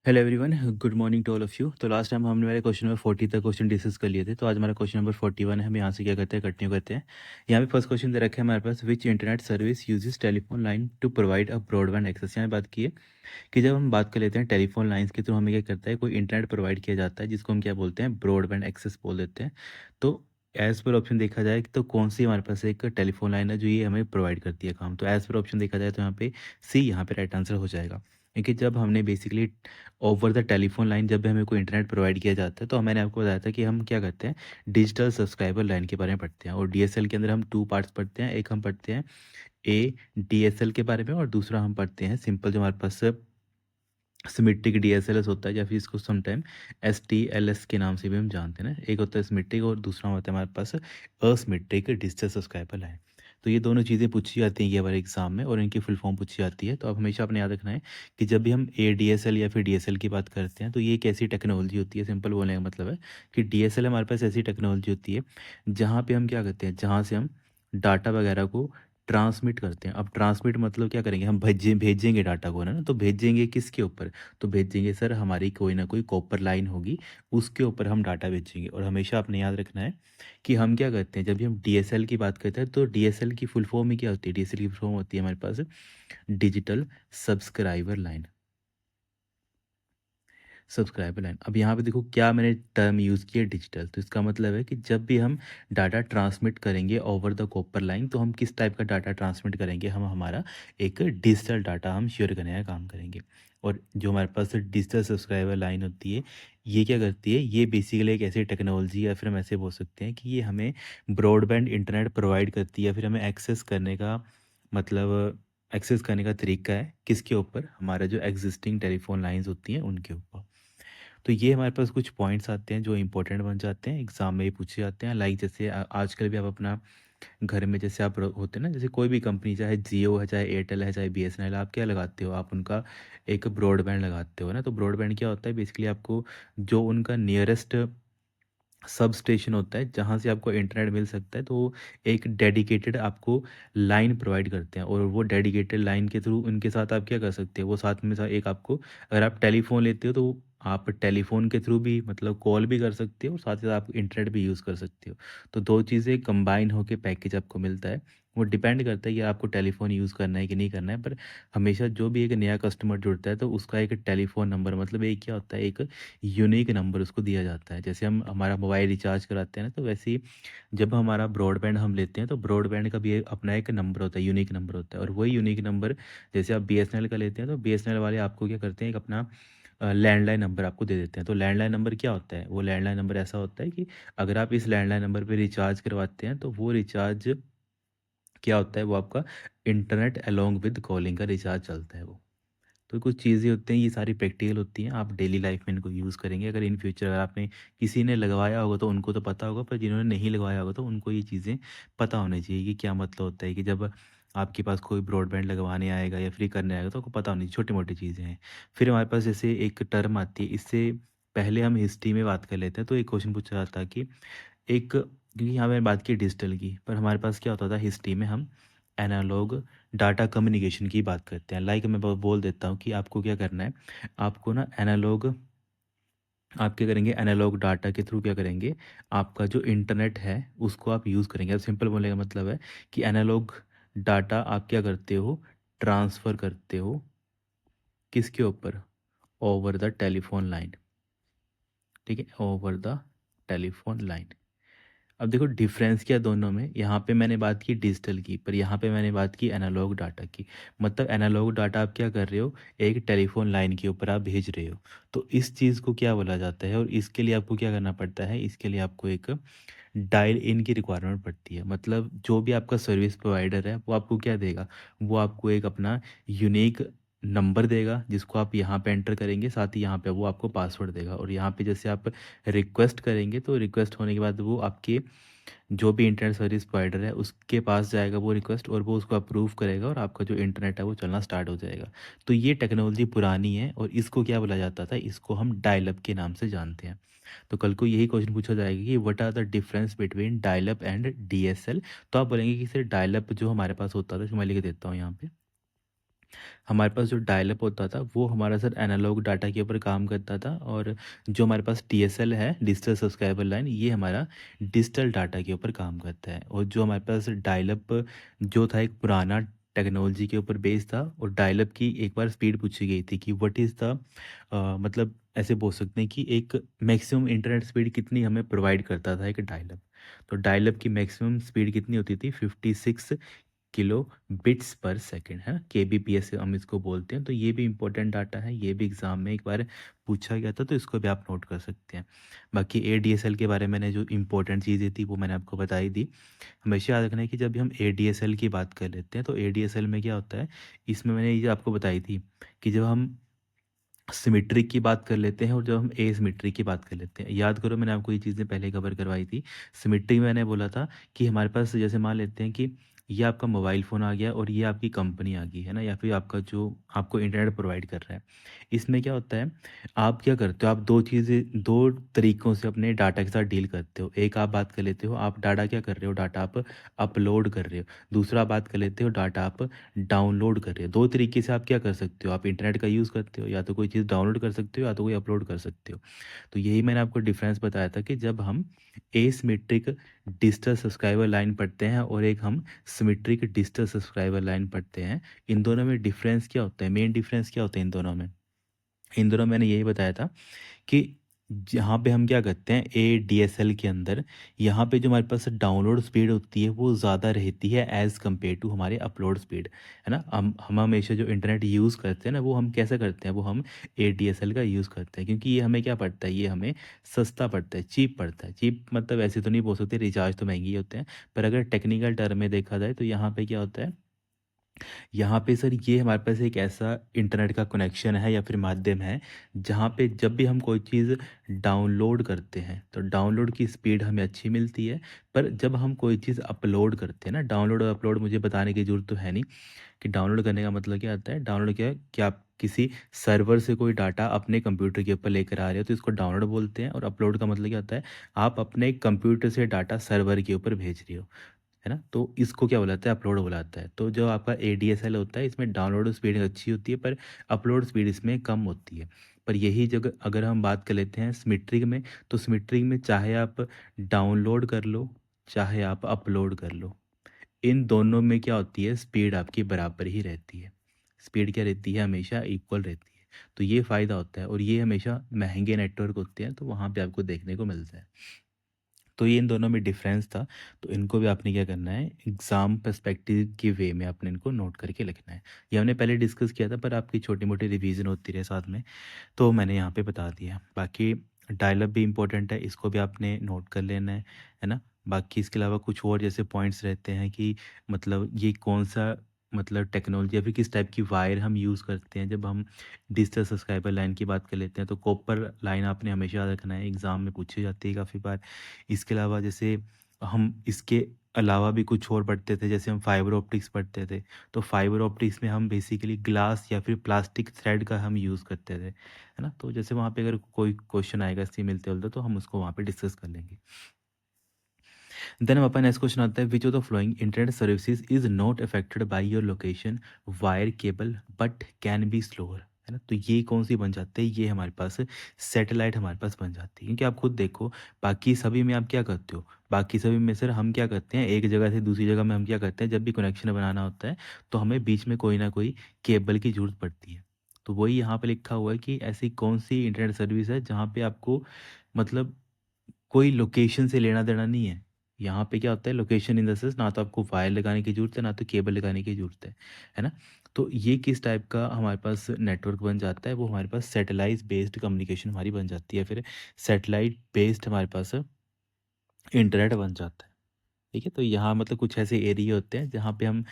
Hello everyone, good morning to all of you. तो last time हमने मेरे question number 40 तक क्वेश्चन डिस्कस कर लिए थे। तो आज हमारा क्वेश्चन नंबर 41 है। हम यहाँ से क्या करते हैं, कंटिन्यू करते हैं। यहाँ पे फर्स्ट क्वेश्चन दे रखा है हमारे पास, which internet service uses telephone line to provide a broadband access. यहाँ पे बात की है कि जब हम बात कर लेते हैं टेलीफोन लाइन्स के थ्रू हमें क्या करता है, कोई इंटरनेट प्रोवाइड किया जाता है जिसको हम क्या बोलते हैं, ब्रॉडबैंड एक्सेस बोल देते हैं। तो एज पर ऑप्शन देखा जाए तो कौन सी हमारे पास एक टेलीफोन लाइन है जो ये हमें प्रोवाइड करती है काम। तो एज पर ऑप्शन देखा जाए तो यहाँ पे सी यहाँ पे राइट आंसर हो जाएगा। क्योंकि जब हमने basically over the telephone line जब भी हमें कोई इंटरनेट प्रोवाइड किया जाता है तो मैंने आपको बताया था कि हम क्या करते हैं, डिजिटल सब्सक्राइबर लाइन के बारे में पढ़ते हैं। और डीएसएल के अंदर हम टू पार्ट्स पढ़ते हैं। एक हम पढ़ते हैं ए डीएसएल के बारे में, और दूसरा हम पढ़ते हैं सिंपल जो हमारे पास सिमेट्रिक डीएसएलएस होता है, या फिर इसको समटाइम एसटीएलएस के नाम से भी हम जानते हैं ना। एक होता है सिमेट्रिक और दूसरा होता है हमारे पास असिमेट्रिक डिजिटल सब्सक्राइबर लाइन। तो ये दोनों चीज़ें पूछी जाती हैं ये हमारे एग्जाम में, और इनकी फुल फॉर्म पूछी जाती है। तो आप हमेशा अपने याद रखना है कि जब भी हम एडीएसएल या फिर डीएसएल की बात करते हैं तो ये एक ऐसी टेक्नोलॉजी होती है, सिंपल बोलने का मतलब है कि डीएसएल हमारे पास ऐसी टेक्नोलॉजी होती है जहाँ पे हम क्या करते हैं, जहाँ से हम डाटा वगैरह को ट्रांसमिट करते हैं। अब ट्रांसमिट मतलब क्या करेंगे, हम भेजेंगे डाटा को ना, तो भेजेंगे किसके ऊपर, तो भेजेंगे सर हमारी कोई ना कोई कॉपर लाइन होगी, उसके ऊपर हम डाटा भेजेंगे। और हमेशा आपने याद रखना है कि हम क्या करते हैं, जब भी हम डीएसएल की बात करते हैं तो डीएसएल की फुल फॉर्म ही क्या होती है, डीएसएल की फुल फॉर्म होती है हमारे पास digital subscriber line. Subscriber line. अब यहाँ पे देखो क्या मैंने टर्म यूज़ किया, डिजिटल। तो इसका मतलब है कि जब भी हम डाटा ट्रांसमिट करेंगे ओवर द कॉपर लाइन तो हम किस टाइप का डाटा ट्रांसमिट करेंगे, हम हमारा एक डिजिटल डाटा हम शेयर करने का काम करेंगे। और जो हमारे पास डिजिटल सब्सक्राइबर लाइन होती है ये क्या करती है, ये बेसिकली एक ऐसी टेक्नोलॉजी, या फिर हम ऐसे बोल सकते हैं कि ये हमें ब्रॉडबैंड इंटरनेट प्रोवाइड करती है, या फिर हमें एक्सेस करने का मतलब एक्सेस करने का तरीका है किसके ऊपर, हमारा जो एग्जिस्टिंग टेलीफोन लाइंस होती हैं उनके ऊपर। तो ये हमारे पास कुछ पॉइंट्स आते हैं जो इंपॉर्टेंट बन जाते हैं, एग्जाम में ही पूछे जाते हैं। लाइक जैसे आजकल भी आप अपना घर में जैसे आप होते हैं ना, जैसे कोई भी कंपनी, चाहे जियो है, चाहे एयरटेल है, चाहे बीएसएनएल, आप क्या लगाते हो, आप उनका एक ब्रॉडबैंड लगाते हो ना। तो ब्रॉडबैंड क्या होता है, बेसिकली आपको जो उनका नियरेस्ट सब स्टेशन होता है जहाँ से आपको इंटरनेट मिल सकता है, तो एक डेडिकेटेड आपको लाइन प्रोवाइड करते हैं। और वो डेडिकेटेड लाइन के थ्रू उनके साथ आप क्या कर सकते हो, वो साथ में एक आपको, अगर आप टेलीफोन लेते हो तो आप टेलीफोन के थ्रू भी मतलब कॉल भी कर सकते हो, और साथ ही साथ आप इंटरनेट भी यूज़ कर सकते हो। तो दो चीज़ें कंबाइन होकर पैकेज आपको मिलता है। वो डिपेंड करता है कि आपको टेलीफोन यूज़ करना है कि नहीं करना है। पर हमेशा जो भी एक नया कस्टमर जुड़ता है तो उसका एक टेलीफोन नंबर, मतलब एक क्या होता है, एक यूनिक नंबर उसको दिया जाता है। जैसे हम हमारा मोबाइल रिचार्ज कराते हैं ना, तो वैसे ही जब हमारा ब्रॉडबैंड हम लेते हैं तो ब्रॉडबैंड का भी अपना एक नंबर होता है, यूनिक नंबर होता है। और वही यूनिक नंबर जैसे आप बीएसएनएल का लेते हैं तो बीएसएनएल वाले आपको क्या करते हैं, एक अपना लैंडलाइन नंबर आपको दे देते हैं। तो लैंडलाइन नंबर क्या होता है, वो लैंडलाइन नंबर ऐसा होता है कि अगर आप इस लैंडलाइन नंबर पे रिचार्ज करवाते हैं तो वो रिचार्ज क्या होता है, वो आपका इंटरनेट अलोंग विद कॉलिंग का रिचार्ज चलता है वो। तो कुछ चीज़ें होती हैं, ये सारी प्रैक्टिकल होती हैं, आप डेली लाइफ में इनको यूज़ करेंगे। अगर इन फ्यूचर अगर आपने किसी ने लगवाया होगा तो उनको तो पता होगा, पर जिन्होंने नहीं लगवाया होगा तो उनको ये चीज़ें पता होनी चाहिए कि क्या मतलब होता है, कि जब आपके पास कोई ब्रॉडबैंड लगवाने आएगा या फ्री करने आएगा तो आपको पता होनी, छोटी मोटी चीज़ें हैं। फिर हमारे पास जैसे एक टर्म आती है, इससे पहले हम हिस्ट्री में बात कर लेते हैं। तो एक क्वेश्चन पूछा जाता है कि एक, क्योंकि यहाँ मैंने बात की डिजिटल की, पर हमारे पास क्या होता था हिस्ट्री में, हम एनालॉग डाटा कम्युनिकेशन की बात करते हैं। लाइक मैं बोल देता हूँ कि आपको क्या करना है, आपको ना एनालॉग, आप क्या करेंगे, एनालॉग डाटा के थ्रू क्या करेंगे, आपका जो इंटरनेट है उसको आप यूज़ करेंगे। अब सिंपल बोलने का मतलब है कि एनालॉग डाटा आप क्या करते हो, ट्रांसफ़र करते हो किसके ऊपर, ओवर द टेलीफोन लाइन। ठीक है, ओवर द टेलीफोन लाइन। अब देखो डिफरेंस क्या दोनों में, यहाँ पे मैंने बात की डिजिटल की, पर यहाँ पे मैंने बात की एनालॉग डाटा की। मतलब एनालॉग डाटा आप क्या कर रहे हो, एक टेलीफोन लाइन के ऊपर आप भेज रहे हो। तो इस चीज़ को क्या बोला जाता है, और इसके लिए आपको क्या करना पड़ता है, इसके लिए आपको एक डायल इन की रिक्वायरमेंट पड़ती है। मतलब जो भी आपका सर्विस प्रोवाइडर है वो आपको क्या देगा, वो आपको एक अपना यूनिक नंबर देगा जिसको आप यहाँ पे एंटर करेंगे, साथ ही यहाँ पे वो आपको पासवर्ड देगा। और यहाँ पे जैसे आप रिक्वेस्ट करेंगे तो रिक्वेस्ट होने के बाद वो आपके जो भी इंटरनेट सर्विस प्रोवाइडर है उसके पास जाएगा वो रिक्वेस्ट, और वो उसको अप्रूव करेगा और आपका जो इंटरनेट है वो चलना स्टार्ट हो जाएगा। तो ये टेक्नोलॉजी पुरानी है और इसको क्या बोला जाता था, इसको हम डायल अप के नाम से जानते हैं। तो कल को यही क्वेश्चन पूछा जाएगा कि what are the difference between dial up and DSL. तो आप बोलेंगे कि सर डायल अप जो हमारे पास होता था, इसको मैं लिख देता हूँ यहाँ पे, हमारे पास जो डायल अप होता था वो हमारा सर एनालॉग डाटा के ऊपर काम करता था, और जो हमारे पास डीएसएल है, डिजिटल सब्सक्राइबर लाइन, ये हमारा डिजिटल डाटा के ऊपर काम करता है। और जो हमारे पास डायल अप जो था एक पुराना टेक्नोलॉजी के ऊपर बेस्ड था, और डायल अप की एक बार स्पीड पूछी गई थी कि व्हाट इज़ द मतलब ऐसे बोल सकते हैं कि एक मैक्सिमम इंटरनेट स्पीड कितनी हमें प्रोवाइड करता था एक डायल अप। तो डायल अप की मैक्सिमम स्पीड कितनी होती थी? 56 किलो बिट्स पर सेकंड, है ना, केबीपीएस हम इसको बोलते हैं। तो ये भी इंपॉर्टेंट डाटा है, ये भी एग्जाम में एक बार पूछा गया था, तो इसको भी आप नोट कर सकते हैं। बाकी एडीएसएल के बारे में मैंने जो इंपॉर्टेंट चीज़ें थी वो मैंने आपको बताई दी। हमेशा याद रखना है कि जब भी हम एडीएसएल की बात कर लेते हैं तो एडीएसएल में क्या होता है, इसमें मैंने ये आपको बताई थी कि जब हम सिमेट्रिक की बात कर लेते हैं और जब हम एसिमेट्रिक की बात कर लेते हैं, याद करो मैंने आपको ये चीज़ें पहले कवर करवाई थी। सिमेट्रिक में मैंने बोला था कि हमारे पास जैसे मान लेते हैं कि ये आपका मोबाइल फ़ोन आ गया और ये आपकी कंपनी आ गई है ना, या फिर आपका जो आपको इंटरनेट प्रोवाइड कर रहा है। इसमें क्या होता है, आप क्या करते हो, आप दो चीज़ें, दो तरीक़ों से अपने डाटा के साथ डील करते हो। एक आप बात कर लेते हो, आप डाटा क्या कर रहे हो, डाटा आप अपलोड कर रहे हो। दूसरा बात कर लेते हो, डाटा आप डाउनलोड कर रहे हो। 2 तरीके से आप क्या कर सकते हो, आप इंटरनेट का यूज़ करते हो, या तो कोई चीज़ डाउनलोड कर सकते हो या तो कोई अपलोड कर सकते हो। तो यही मैंने आपको डिफ़रेंस बताया था कि जब हम एसिमेट्रिक डिजिटल सब्सक्राइबर लाइन पढ़ते हैं और एक हम सिमेट्रिक डिजिटल सब्सक्राइबर लाइन पढ़ते हैं, इन दोनों में डिफ़रेंस क्या होता है? मेन डिफ़रेंस क्या होता है इन दोनों में? इन दोनों में मैंने यही बताया था कि जहाँ पे हम क्या करते हैं एडीएसएल के अंदर, यहाँ पे जो हमारे पास डाउनलोड स्पीड होती है वो ज़्यादा रहती है एज़ कम्पेयर टू हमारे अपलोड स्पीड, है ना। हम हमेशा जो इंटरनेट यूज़ करते हैं ना, वो हम कैसे करते हैं, वो हम एडीएसएल का यूज़ करते हैं, क्योंकि ये हमें क्या पड़ता है, ये हमें सस्ता पड़ता है, चीप पड़ता है। चीप मतलब ऐसे तो नहीं बोल सकते, रिचार्ज तो महंगे ही होते हैं, पर अगर टेक्निकल टर्म में देखा जाए तो यहाँ पे क्या होता है, यहाँ पे सर ये हमारे पास एक ऐसा इंटरनेट का कनेक्शन है या फिर माध्यम है, जहाँ पे जब भी हम कोई चीज़ डाउनलोड करते हैं तो डाउनलोड की स्पीड हमें अच्छी मिलती है। पर जब हम कोई चीज़ अपलोड करते हैं ना, डाउनलोड और अपलोड मुझे बताने की ज़रूरत तो है नहीं कि डाउनलोड करने का मतलब क्या आता है। डाउनलोड क्या है कि आप किसी सर्वर से कोई डाटा अपने कंप्यूटर के ऊपर लेकर आ रहे हो तो इसको डाउनलोड बोलते हैं, और अपलोड का मतलब क्या होता है, आप अपने कंप्यूटर से डाटा सर्वर के ऊपर भेज रहे हो, है ना। तो इसको क्या बुलाता है, अपलोड बुलाता है। तो जो आपका एडीएसएल होता है इसमें डाउनलोड स्पीड अच्छी होती है, पर अपलोड स्पीड इसमें कम होती है। पर यही जगह अगर हम बात कर लेते हैं सिमेट्रिक में, तो सिमेट्रिक में चाहे आप डाउनलोड कर लो, चाहे आप अपलोड कर लो, इन दोनों में क्या होती है, स्पीड आपकी बराबर ही रहती है। स्पीड क्या रहती है, हमेशा इक्वल रहती है। तो ये फ़ायदा होता है, और ये हमेशा महंगे नेटवर्क होते हैं तो वहाँ पे आपको देखने को मिलता है। तो ये इन दोनों में डिफरेंस था, तो इनको भी आपने क्या करना है, एग्ज़ाम पर्सपेक्टिव के वे में आपने इनको नोट करके लिखना है। ये हमने पहले डिस्कस किया था, पर आपकी छोटी-मोटी रिवीज़न होती रहे साथ में, तो मैंने यहाँ पे बता दिया। बाकी डायल अप भी इम्पोर्टेंट है, इसको भी आपने नोट कर लेना है ना? बाकी इसके अलावा कुछ और जैसे पॉइंट्स रहते हैं कि मतलब ये कौन-सा मतलब टेक्नोलॉजी या फिर किस टाइप की वायर हम यूज़ करते हैं जब हम डिजिटल सब्सक्राइबर लाइन की बात कर लेते हैं, तो कॉपर लाइन आपने हमेशा याद रखना है, एग्ज़ाम में पूछी जाती है काफ़ी बार। इसके अलावा जैसे हम इसके अलावा भी कुछ और पढ़ते थे, जैसे हम फाइबर ऑप्टिक्स पढ़ते थे, तो फाइबर ऑप्टिक्स में हम बेसिकली ग्लास या फिर प्लास्टिक थ्रेड का हम यूज़ करते थे, है ना? तो जैसे वहाँ पे अगर कोई क्वेश्चन आएगा इससे मिलते-जुलते तो हम उसको वहाँ पे डिस्कस कर लेंगे। देन हमारे पास नेक्स्ट क्वेश्चन आता है, विच of the flowing internet services is not affected by your location wire cable but can be slower, है ना। तो ये कौन सी बन जाती है, ये हमारे पास सैटेलाइट हमारे पास बन जाती है, क्योंकि आप खुद देखो बाकी सभी में आप क्या करते हो, बाकी सभी में सर हम क्या करते हैं, एक जगह से दूसरी जगह में हम क्या करते हैं, जब भी कनेक्शन बनाना होता है तो हमें बीच में कोई ना कोई केबल की ज़रूरत पड़ती है। तो वही यहाँ पे लिखा हुआ है कि ऐसी कौन सी इंटरनेट सर्विस है जहाँ पे आपको मतलब कोई लोकेशन से लेना देना नहीं है। यहाँ पे क्या होता है, लोकेशन इन द सेंस ना तो आपको वायर लगाने की ज़रूरत है, ना तो केबल लगाने की ज़रूरत है ना? तो ये किस टाइप का हमारे पास नेटवर्क बन जाता है, वो हमारे पास सैटेलाइट बेस्ड कम्युनिकेशन हमारी बन जाती है, फिर सैटेलाइट बेस्ड हमारे पास इंटरनेट बन जाता है, ठीक है? तो यहाँ मतलब कुछ ऐसे एरिया होते हैं जहाँ पे हम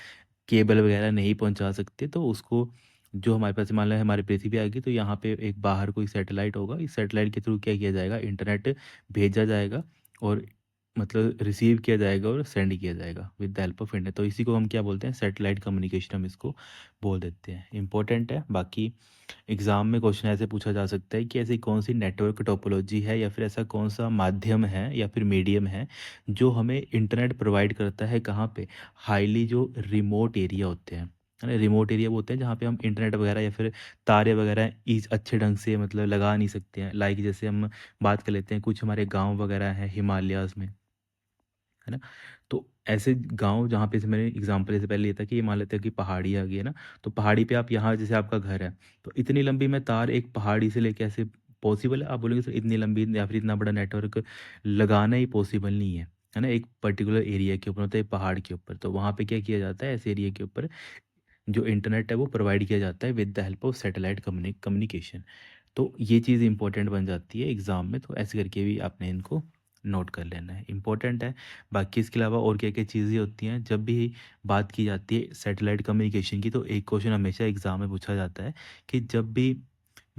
केबल वगैरह नहीं पहुँचा सकते, तो उसको जो हमारे पास मान लें हमारी पृथ्वी आ गई तो यहाँ पे एक बाहर कोई सैटेलाइट होगा, इस सैटेलाइट के थ्रू क्या किया जाएगा, इंटरनेट भेजा जाएगा और मतलब रिसीव किया जाएगा और सेंड किया जाएगा with the help of internet. तो इसी को हम क्या बोलते हैं, सैटेलाइट कम्युनिकेशन हम इसको बोल देते हैं। इंपॉर्टेंट है। बाकी एग्ज़ाम में क्वेश्चन ऐसे पूछा जा सकता है कि ऐसी कौन सी नेटवर्क टोपोलॉजी है या फिर ऐसा कौन सा माध्यम है या फिर मीडियम है जो हमें इंटरनेट प्रोवाइड करता है, कहाँ पे, हाईली जो रिमोट एरिया होते हैं, है ना। रिमोट एरिया वो होते हैं जहाँ पे हम इंटरनेट वगैरह या फिर तारे वगैरह इस अच्छे ढंग से मतलब लगा नहीं सकते हैं। लाइक जैसे हम बात कर लेते हैं कुछ हमारे गांव वगैरह हैं हिमालयाज़ में, है ना। तो ऐसे गाँव जहाँ पे, जैसे मैंने एग्ज़ाम्पल जैसे पहले लिया था कि ये मान लेते हैं कि पहाड़ी आ गई है ना, तो पहाड़ी पे आप यहाँ जैसे आपका घर है, तो इतनी लंबी मैं तार एक पहाड़ी से लेके ऐसे पॉसिबल है? आप बोलेंगे सर इतनी लंबी या फिर इतना बड़ा नेटवर्क लगाना ही पॉसिबल नहीं है ना? एक पर्टिकुलर एरिया के ऊपर मतलब एक पहाड़ के ऊपर, तो वहाँ पे क्या किया जाता है ऐसे एरिया के ऊपर जो इंटरनेट है वो प्रोवाइड किया जाता है with the help of satellite communication. तो ये चीज़ इंपॉर्टेंट बन जाती है एग्ज़ाम में, तो ऐसे करके भी आपने इनको नोट कर लेना है, इंपॉर्टेंट है। बाकी इसके अलावा और क्या क्या चीज़ें होती हैं जब भी बात की जाती है सैटेलाइट कम्युनिकेशन की, तो एक क्वेश्चन हमेशा एग्ज़ाम में पूछा जाता है कि जब भी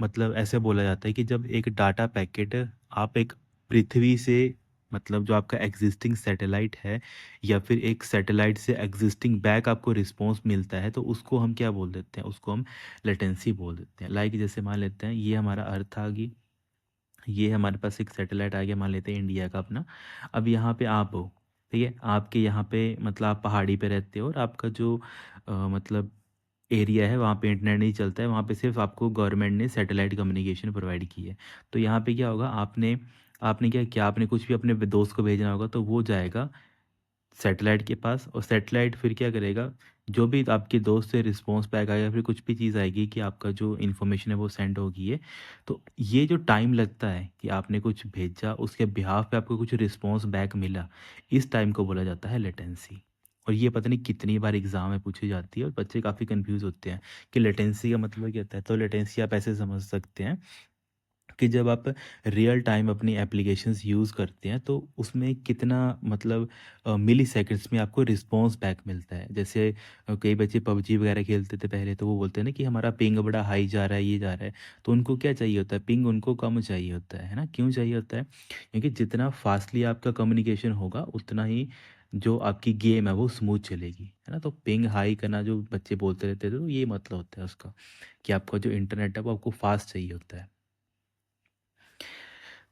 मतलब ऐसे बोला जाता है कि जब एक डाटा पैकेट आप एक पृथ्वी से मतलब जो आपका एग्जिस्टिंग सैटेलाइट है या फिर एक सैटेलाइट से एग्जिस्टिंग बैक आपको रिस्पॉन्स मिलता है, तो उसको हम क्या बोल देते हैं? उसको हम लेटेंसी बोल देते हैं। लाइक जैसे मान लेते हैं ये हमारा अर्थ आ गई, ये हमारे पास एक सैटेलाइट आ गया मान लेते हैं इंडिया का अपना। अब यहाँ पे आप हो, ठीक है, आपके यहाँ पे मतलब आप पहाड़ी पे रहते हो और आपका जो मतलब एरिया है वहाँ पे इंटरनेट नहीं चलता है, वहाँ पे सिर्फ आपको गवर्नमेंट ने सैटेलाइट कम्युनिकेशन प्रोवाइड की है। तो यहाँ पे क्या होगा, आपने आपने क्या किया, आपने कुछ भी अपने दोस्त को भेजना होगा तो वो जाएगा सैटेलाइट के पास, और सैटेलाइट फिर क्या करेगा, जो भी आपके दोस्त से रिस्पॉन्स बैक आएगा या फिर कुछ भी चीज़ आएगी कि आपका जो इन्फॉर्मेशन है वो सेंड होगी है, तो ये जो टाइम लगता है कि आपने कुछ भेजा उसके बिहाफ पे आपको कुछ रिस्पॉन्स बैक मिला, इस टाइम को बोला जाता है लेटेंसी। और ये पता नहीं कितनी बार एग्जाम में पूछी जाती है और बच्चे काफ़ी कंफ्यूज होते हैं कि लेटेंसी का मतलब क्या होता है। तो लेटेंसी आप ऐसे समझ सकते हैं कि जब आप रियल टाइम अपनी एप्लीकेशंस यूज़ करते हैं तो उसमें कितना मतलब मिली सेकंड्स में आपको रिस्पॉन्स बैक मिलता है। जैसे कई बच्चे पबजी वगैरह खेलते थे पहले, तो वो बोलते हैं ना कि हमारा पिंग बड़ा हाई जा रहा है, ये जा रहा है। तो उनको क्या चाहिए होता है, पिंग उनको कम चाहिए होता है ना। क्यों चाहिए होता है? क्योंकि जितना फास्टली आपका कम्युनिकेशन होगा उतना ही जो आपकी गेम है वो स्मूथ चलेगी, है ना। तो पिंग हाई करना जो बच्चे बोलते रहते थे, तो ये मतलब होता है उसका कि आपका जो इंटरनेट है वो आपको फास्ट चाहिए होता है।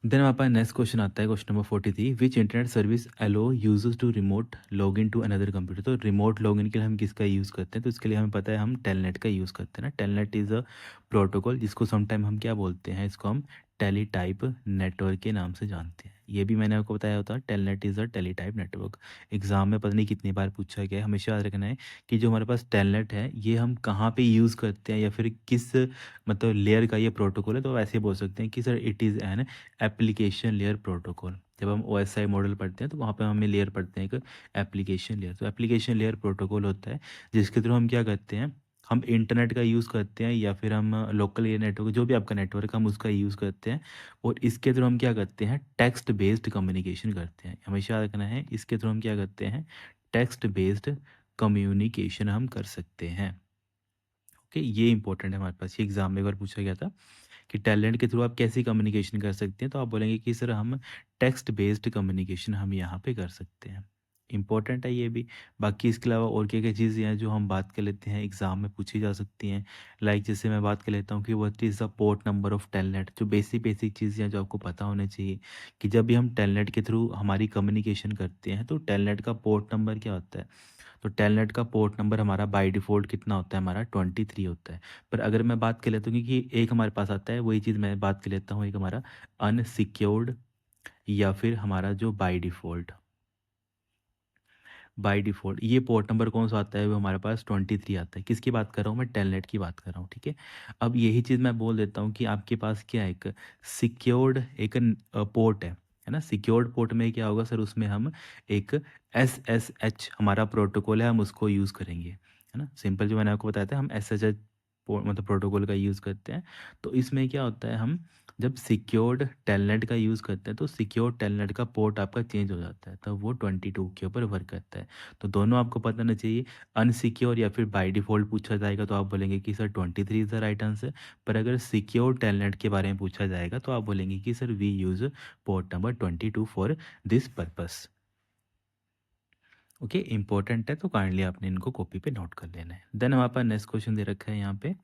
देन हमारे पास नेक्स्ट क्वेश्चन आता है, question number 43, which internet service allows users to remote log in to another computer. तो रिमोट लॉग इन के लिए हम किसका यूज़ करते हैं? तो इसके लिए हमें पता है हम टेलनेट का यूज़ करते हैं ना। टेलनेट इज़ अ प्रोटोकॉल जिसको समटाइम हम क्या बोलते हैं, इसको हम टेलीटाइप नेटवर्क के नाम से जानते हैं। ये भी मैंने आपको बताया होता है, telnet is a teletype network. Exam में पता नहीं कितनी बार पूछा गया है, हमेशा याद रखना है कि जो हमारे पास टेलनेट है ये हम कहाँ पे यूज़ करते हैं या फिर किस मतलब लेयर का ये प्रोटोकॉल है। तो वैसे बोल सकते हैं कि sir it is an application layer protocol. जब हम ओएसआई मॉडल पढ़ते हैं तो वहाँ पे हमें लेयर पढ़ते हैं एक एप्लीकेशन लेयर। तो एप्लीकेशन लेयर प्रोटोकॉल होता है जिसके थ्रू हम क्या करते हैं, हम इंटरनेट का यूज़ करते हैं या फिर हम लोकल एरिया नेटवर्क जो भी आपका नेटवर्क हम उसका यूज़ करते हैं। और इसके थ्रू हम क्या करते हैं, टेक्स्ट बेस्ड कम्युनिकेशन करते हैं। हमेशा याद रखना है इसके थ्रू हम क्या करते हैं, टेक्स्ट बेस्ड कम्युनिकेशन हम कर सकते हैं। ओके, ये इंपॉर्टेंट है हमारे पास, ये एग्जाम में एक बार पूछा गया था कि टैलेंट के थ्रू आप कैसे कम्युनिकेशन कर सकते हैं, तो आप बोलेंगे कि सर हम टेक्स्ट बेस्ड कम्युनिकेशन हम यहाँ पे कर सकते हैं। इंपॉर्टेंट है ये भी। बाकी इसके अलावा और क्या क्या चीज़ें हैं जो हम बात कर लेते हैं एग्ज़ाम में पूछी जा सकती हैं। लाइक जैसे मैं बात कर लेता हूँ कि what is the port number of telnet, जो बेसिक बेसिक चीज़ें हैं जो आपको पता होनी चाहिए कि जब भी हम टेलनेट के थ्रू हमारी कम्युनिकेशन करते हैं तो टेलनेट का पोर्ट नंबर क्या होता है। तो टेलनेट का पोर्ट नंबर हमारा बाय डिफ़ॉल्ट कितना होता है, हमारा 23 होता है। पर अगर मैं बात कर लेता हूँ कि एक हमारे पास आता है, वही चीज़ मैं बात कर लेता हूँ, एक हमारा अनसिक्योर्ड या फिर हमारा जो बाय डिफ़ॉल्ट ये पोर्ट नंबर कौन सा आता है, वो हमारे पास 23 आता है। किसकी बात कर रहा हूँ मैं, टेलनेट की बात कर रहा हूँ, ठीक है। अब यही चीज़ मैं बोल देता हूँ कि आपके पास क्या है, एक सिक्योर्ड एक पोर्ट है ना। सिक्योर्ड पोर्ट में क्या होगा सर, उसमें हम एक SSH हमारा प्रोटोकॉल है, हम उसको यूज़ करेंगे, है ना। सिंपल जो मैंने आपको बताया था, हम SSH मतलब प्रोटोकॉल का यूज़ करते हैं। तो इसमें क्या होता है, हम जब सिक्योर्ड टेलनेट का यूज़ करते हैं तो सिक्योर्ड टेलनेट का पोर्ट आपका चेंज हो जाता है, तब वो 22 के ऊपर वर्क करता है। तो दोनों आपको पता होना चाहिए, अनसिक्योर या फिर बाय डिफ़ॉल्ट पूछा जाएगा तो आप बोलेंगे कि sir 23 is the right answer. पर अगर सिक्योर टेलनेट के बारे में पूछा जाएगा तो आप बोलेंगे कि sir we use port number 22 for this purpose. Okay, important है तो काइंडली आपने इनको कॉपी पे नोट कर लेना है। देन हमारे पास नेक्स्ट क्वेश्चन दे रखा है यहाँ पे,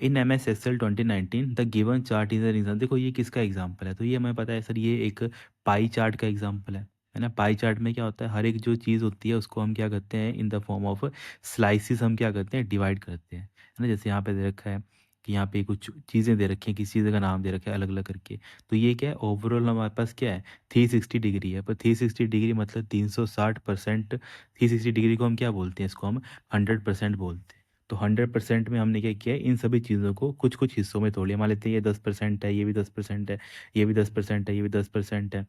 इन MS Excel 2019 the given chart is an example. देखो ये किसका एग्जाम्पल है, तो ये हमें पता है सर ये एक पाई चार्ट का एग्जाम्पल है है ना। पाई चार्ट में क्या होता है, हर एक जो चीज़ होती है उसको हम क्या करते हैं, in the form of slices हम क्या करते हैं, डिवाइड करते हैं, है ना। जैसे यहाँ पे दे रखा है कि यहाँ पे कुछ चीज़ें दे रखी हैं, किसी चीज़ का नाम दे रखा है अलग अलग करके। तो ये क्या है, ओवरऑल हमारे पास क्या है, 360 डिग्री है। पर 360 डिग्री मतलब 360%। 360 डिग्री को हम क्या बोलते हैं, इसको हम 100% बोलते हैं। तो 100% में हमने क्या किया है, इन सभी चीज़ों को कुछ कुछ हिस्सों में तोड़ लिया। मान लेते हैं ये 10% है, ये भी 10% है, ये भी 10% है, ये भी 10% है।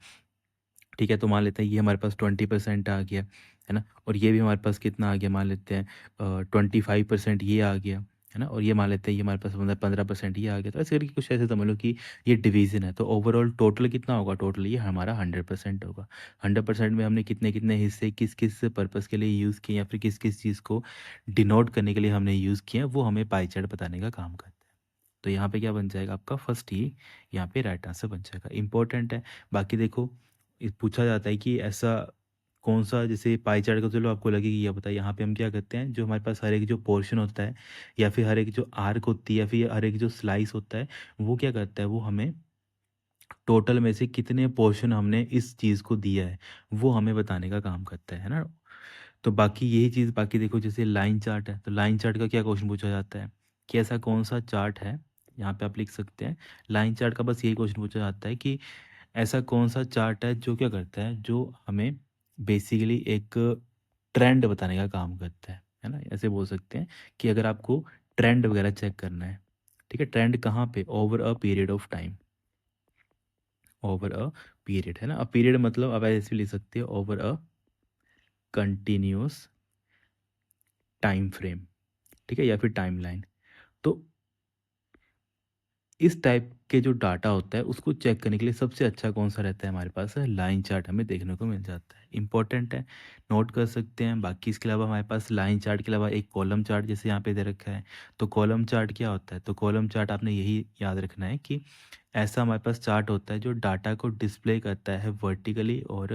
ठीक है, तो मान लेते हैं ये हमारे पास 20% आ गया, है ना। और ये भी हमारे पास कितना आ गया, मान लेते हैं 25% ये आ गया, है ना। और ये मान लेते हैं ये हमारे पास 15% ये आ गया। तो ऐसे करके कुछ ऐसे समझ लो कि ये डिवीजन है। तो ओवरऑल टोटल कितना होगा, टोटल ये हमारा 100% होगा। 100% में हमने कितने कितने हिस्से किस किस पर्पज़ के लिए यूज़ किए, या फिर किस किस चीज़ को डिनोट करने के लिए हमने यूज़ किए हैं, वो हमें पाई चार्ट बताने का काम करता है। तो यहाँ पे क्या बन जाएगा आपका, फर्स्ट ही यहाँ पे राइट आंसर बन जाएगा। इंपॉर्टेंट है। बाकी देखो, पूछा जाता है कि ऐसा कौन सा, जैसे पाई चार्ट का चलो आपको लगे कि ये बताइए, यहाँ पे हम क्या करते हैं, जो हमारे पास हर एक जो पोर्शन होता है, या फिर हर एक जो आर्क होती है, या फिर हर एक जो स्लाइस होता है, वो क्या करता है, वो हमें टोटल में से कितने पोर्शन हमने इस चीज़ को दिया है, वो हमें बताने का काम करता है ना। तो बाकी यही चीज़, बाकी देखो जैसे लाइन चार्ट है, तो लाइन चार्ट का क्या क्वेश्चन पूछा जाता है कि ऐसा कौन सा चार्ट है, यहाँ पे आप लिख सकते हैं। लाइन चार्ट का बस यही क्वेश्चन पूछा जाता है कि ऐसा कौन सा चार्ट है जो क्या करता है, जो हमें बेसिकली एक ट्रेंड बताने का काम करता है ना। ऐसे बोल सकते हैं कि अगर आपको ट्रेंड वगैरह चेक करना है, ठीक है, ट्रेंड कहाँ पे, over a period of time, over a period, है ना। अ पीरियड मतलब आप ऐसे भी लिख सकते हो, over a continuous time frame, ठीक है, या फिर टाइमलाइन। तो इस टाइप के जो डाटा होता है उसको चेक करने के लिए सबसे अच्छा कौन सा रहता है हमारे पास, है लाइन चार्ट हमें देखने को मिल जाता है। इंपॉर्टेंट है, नोट कर सकते हैं। बाकी इसके अलावा हमारे पास लाइन चार्ट के अलावा एक कॉलम चार्ट जैसे यहाँ पे दे रखा है। तो कॉलम चार्ट क्या होता है, तो कॉलम चार्ट आपने यही याद रखना है कि ऐसा हमारे पास चार्ट होता है जो डाटा को डिस्प्ले करता है वर्टिकली और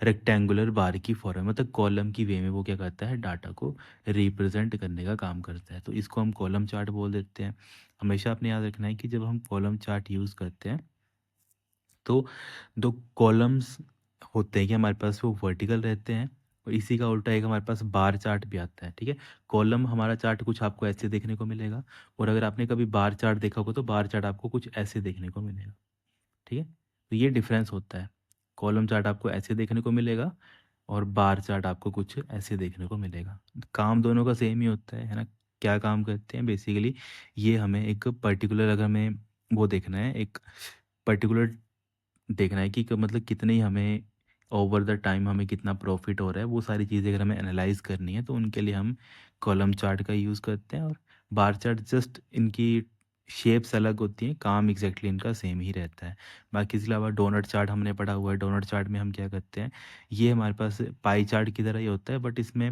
रेक्टेंगुलर बार की फॉर्म में, मतलब कॉलम की वे में वो क्या करता है, डाटा को रिप्रेजेंट करने का काम करता है। तो इसको हम कॉलम चार्ट बोल देते हैं। हमेशा आपने याद रखना है कि जब हम कॉलम चार्ट यूज़ करते हैं तो दो कॉलम्स होते हैं कि हमारे पास वो वर्टिकल रहते हैं, और इसी का उल्टा एक हमारे पास बार चार्ट भी आता है, ठीक है। कॉलम हमारा चार्ट कुछ आपको ऐसे देखने को मिलेगा, और अगर आपने कभी बार चार्ट देखा होगा तो बार चार्ट आपको कुछ ऐसे देखने को मिलेगा, ठीक है। तो ये डिफरेंस होता है, कॉलम चार्ट आपको ऐसे देखने को मिलेगा और बार चार्ट आपको कुछ ऐसे देखने को मिलेगा। काम दोनों का सेम ही होता है ना। क्या काम करते हैं बेसिकली, ये हमें एक पर्टिकुलर, अगर हमें वो देखना है, एक पर्टिकुलर देखना है कि मतलब कितने ही हमें ओवर द टाइम हमें कितना प्रॉफिट हो रहा है, वो सारी चीज़ें अगर हमें एनालाइज करनी है तो उनके लिए हम कॉलम चार्ट का यूज़ करते हैं। और बार चार्ट जस्ट इनकी शेप्स अलग होती हैं, काम एग्जैक्टली इनका सेम ही रहता है। बाकी इसके अलावा डोनट चार्ट हमने पढ़ा हुआ है। डोनट चार्ट में हम क्या करते हैं, ये हमारे पास पाई चार्ट की तरह ही होता है, बट इसमें